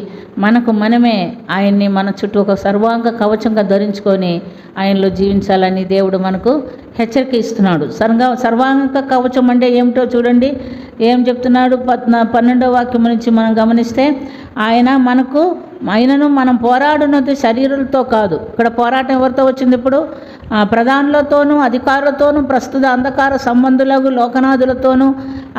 మనకు మనమే ఆయన్ని మన చుట్టూ ఒక సర్వాంగ కవచంగా ధరించుకొని ఆయనలో జీవించాలని దేవుడు మనకు హెచ్చరిక ఇస్తున్నాడు. సర్వాంగ కవచం అంటే ఏమిటో చూడండి. ఏం చెప్తున్నాడు? 12వ వాక్యం నుంచి మనం గమనిస్తే, ఆయనను మనం పోరాడున్నది శరీరులతో కాదు. ఇక్కడ పోరాటం ఎవరితో వచ్చింది? ఇప్పుడు ప్రధానులతోనూ అధికారులతోనూ ప్రస్తుత అంధకార సంబంధులకు లోకనాథులతోనూ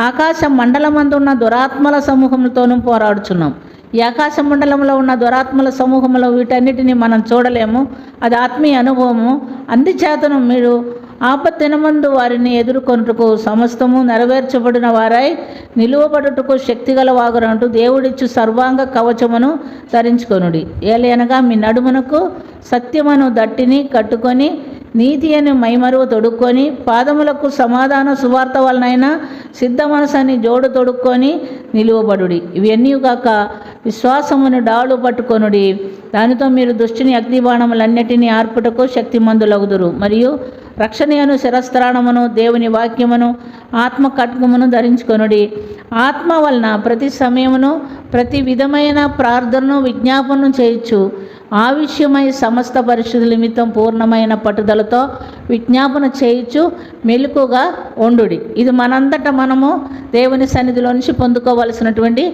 ఆకాశ మండలమందు ఉన్న దురాత్మల సమూహంతోనూ పోరాడుచున్నాం. ఈ ఆకాశ మండలంలో ఉన్న దురాత్మల సమూహంలో వీటన్నిటిని మనం చూడలేము. అది ఆత్మీయ అనుభవము. అందుచేతను మీరు ఆపత్తినమందు వారిని ఎదుర్కొనుటకు సమస్తము నెరవేర్చబడిన వారై నిలువబడుటకు శక్తిగల వాగురంటూ దేవుడిచ్చు సర్వాంగ కవచమును ధరించుకొనుడి. ఏలయనగా మీ నడుమునకు సత్యమను దట్టిని కట్టుకొని నీతి అని మైమరువు తొడుక్కొని పాదములకు సమాధాన సువార్త వలనైనా సిద్ధ మనసని జోడు తొడుక్కొని నిలువబడుడి. ఇవన్నీ కాక విశ్వాసమును డాలు పట్టుకొనుడి. దానితో మీరు దుష్టుని అగ్నిబాణములన్నిటినీ ఆర్పుటకు శక్తిమంతులగుదురు. మరియు రక్షణయను శిరస్త్రాణమును దేవుని వాక్యమును ఆత్మ కట్కమును ధరించుకొనుడి. ఆత్మ వలన ప్రతి సమయమును ప్రతి విధమైన ప్రార్థనను విజ్ఞాపనం చేయొచ్చు. ఆ విషయమై సమస్త పరిశుద్ధుల నిమిత్తం పూర్ణమైన పట్టుదలతో విజ్ఞాపన చేయొచ్చు. మెలకుగా ఉండుడి. ఇది మనంతటా మనము దేవుని సన్నిధిలో నుంచి పొందుకోవలసినటువంటి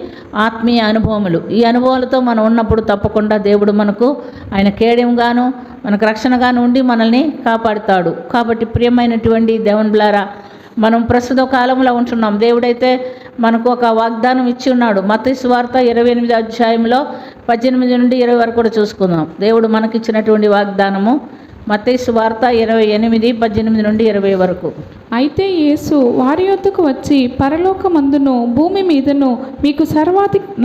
ఆత్మీయ అనుభవములు. ఈ అనుభవాలతో మనం ఉన్నప్పుడు తప్పకుండా దేవుడు మనకు ఆయన కేడెంగాను మనకు రక్షణగాను ఉండి మనల్ని కాపాడుతాడు. కాబట్టి ప్రియమైనటువంటి దేవుని బిడ్డలారా, మనం ప్రస్తుత కాలంలో ఉంటున్నాం. దేవుడైతే మనకు ఒక వాగ్దానం ఇచ్చి ఉన్నాడు. మత్తయి సువార్త 28వ అధ్యాయంలో 18 నుండి 20 వరకు కూడా చూసుకుందాం. దేవుడు మనకిచ్చినటువంటి వాగ్దానము మత్తయి సువార్త 28, 18 నుండి 20 వరకు. అయితే యేసు వారి యొద్దకు వచ్చి, పరలోకమందును భూమి మీదను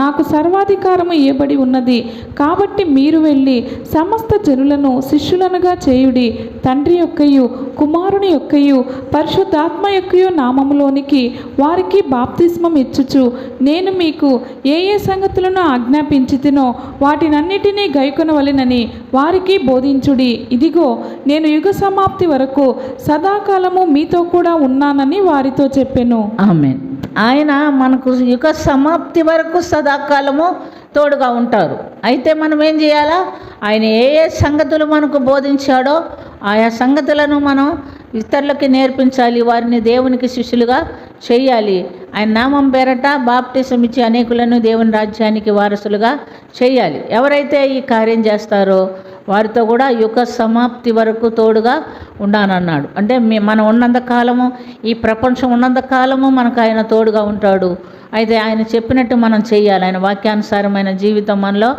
నాకు సర్వాధికారము ఇవ్వబడి ఉన్నది. కాబట్టి మీరు వెళ్ళి సమస్త జనులను శిష్యులనుగా చేయుడి. తండ్రి యొక్కయు కుమారుని యొక్కయు పరిశుద్ధాత్మ యొక్కయు నామములోనికి వారికి బాప్తిస్మం ఇచ్చుచు నేను మీకు ఏ ఏ సంగతులను ఆజ్ఞాపించితినో వాటినన్నిటినీ గైకొనవలెనని వారికి బోధించుడి. ఇదిగో నేను యుగ సమాప్తి వరకు సదాకాలము మీతో కూడా ఉన్నానని వారితో చెప్పెను. ఆమేన్. ఆయన మనకు యుగ సమాప్తి వరకు సదాకాలము తోడుగా ఉంటారు. అయితే మనం ఏం చేయాలా? ఆయన ఏ ఏ సంగతులు మనకు బోధించాడో ఆయా సంగతులను మనం ఇతరులకి నేర్పించాలి. వారిని దేవునికి శిష్యులుగా చేయాలి. ఆయన నామం పేరట బాప్టిజం ఇచ్చి అనేకులను దేవుని రాజ్యానికి వారసులుగా చేయాలి. ఎవరైతే ఈ కార్యం చేస్తారో వారితో కూడా యుగ సమాప్తి వరకు తోడుగా ఉండానన్నాడు. అంటే మనం ఉన్నంత కాలము, ఈ ప్రపంచం ఉన్నంత కాలము మనకు ఆయన తోడుగా ఉంటాడు. అయితే ఆయన చెప్పినట్టు మనం చేయాలి. ఆయన వాక్యానుసారమైన జీవితం మనలో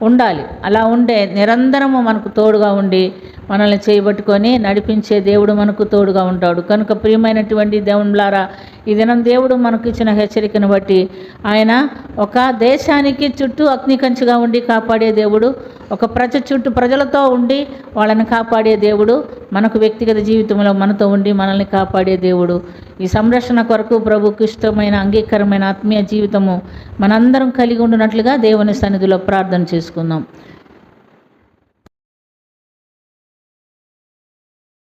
ఉండాలి. అలా ఉండే నిరంతరము మనకు తోడుగా ఉండి మనల్ని చేయబట్టుకొని నడిపించే దేవుడు మనకు తోడుగా ఉంటాడు. కనుక ప్రియమైనటువంటి దేవునిలారా, ఈ దినం దేవుడు మనకు ఇచ్చిన హెచ్చరికను బట్టి ఆయన ఒక దేశానికి చుట్టూ అగ్నికంచుగా ఉండి కాపాడే దేవుడు, ఒక ప్రజలతో ఉండి వాళ్ళని కాపాడే దేవుడు, మనకు వ్యక్తిగత జీవితంలో మనతో ఉండి మనల్ని కాపాడే దేవుడు. ఈ సంరక్షణ కొరకు ప్రభుకు ఇష్టమైన అంగీకారమైన ఆత్మీయ జీవితము మనందరం కలిగి ఉండినట్లుగా దేవుని సన్నిధిలో ప్రార్థన చేసుకుందాం.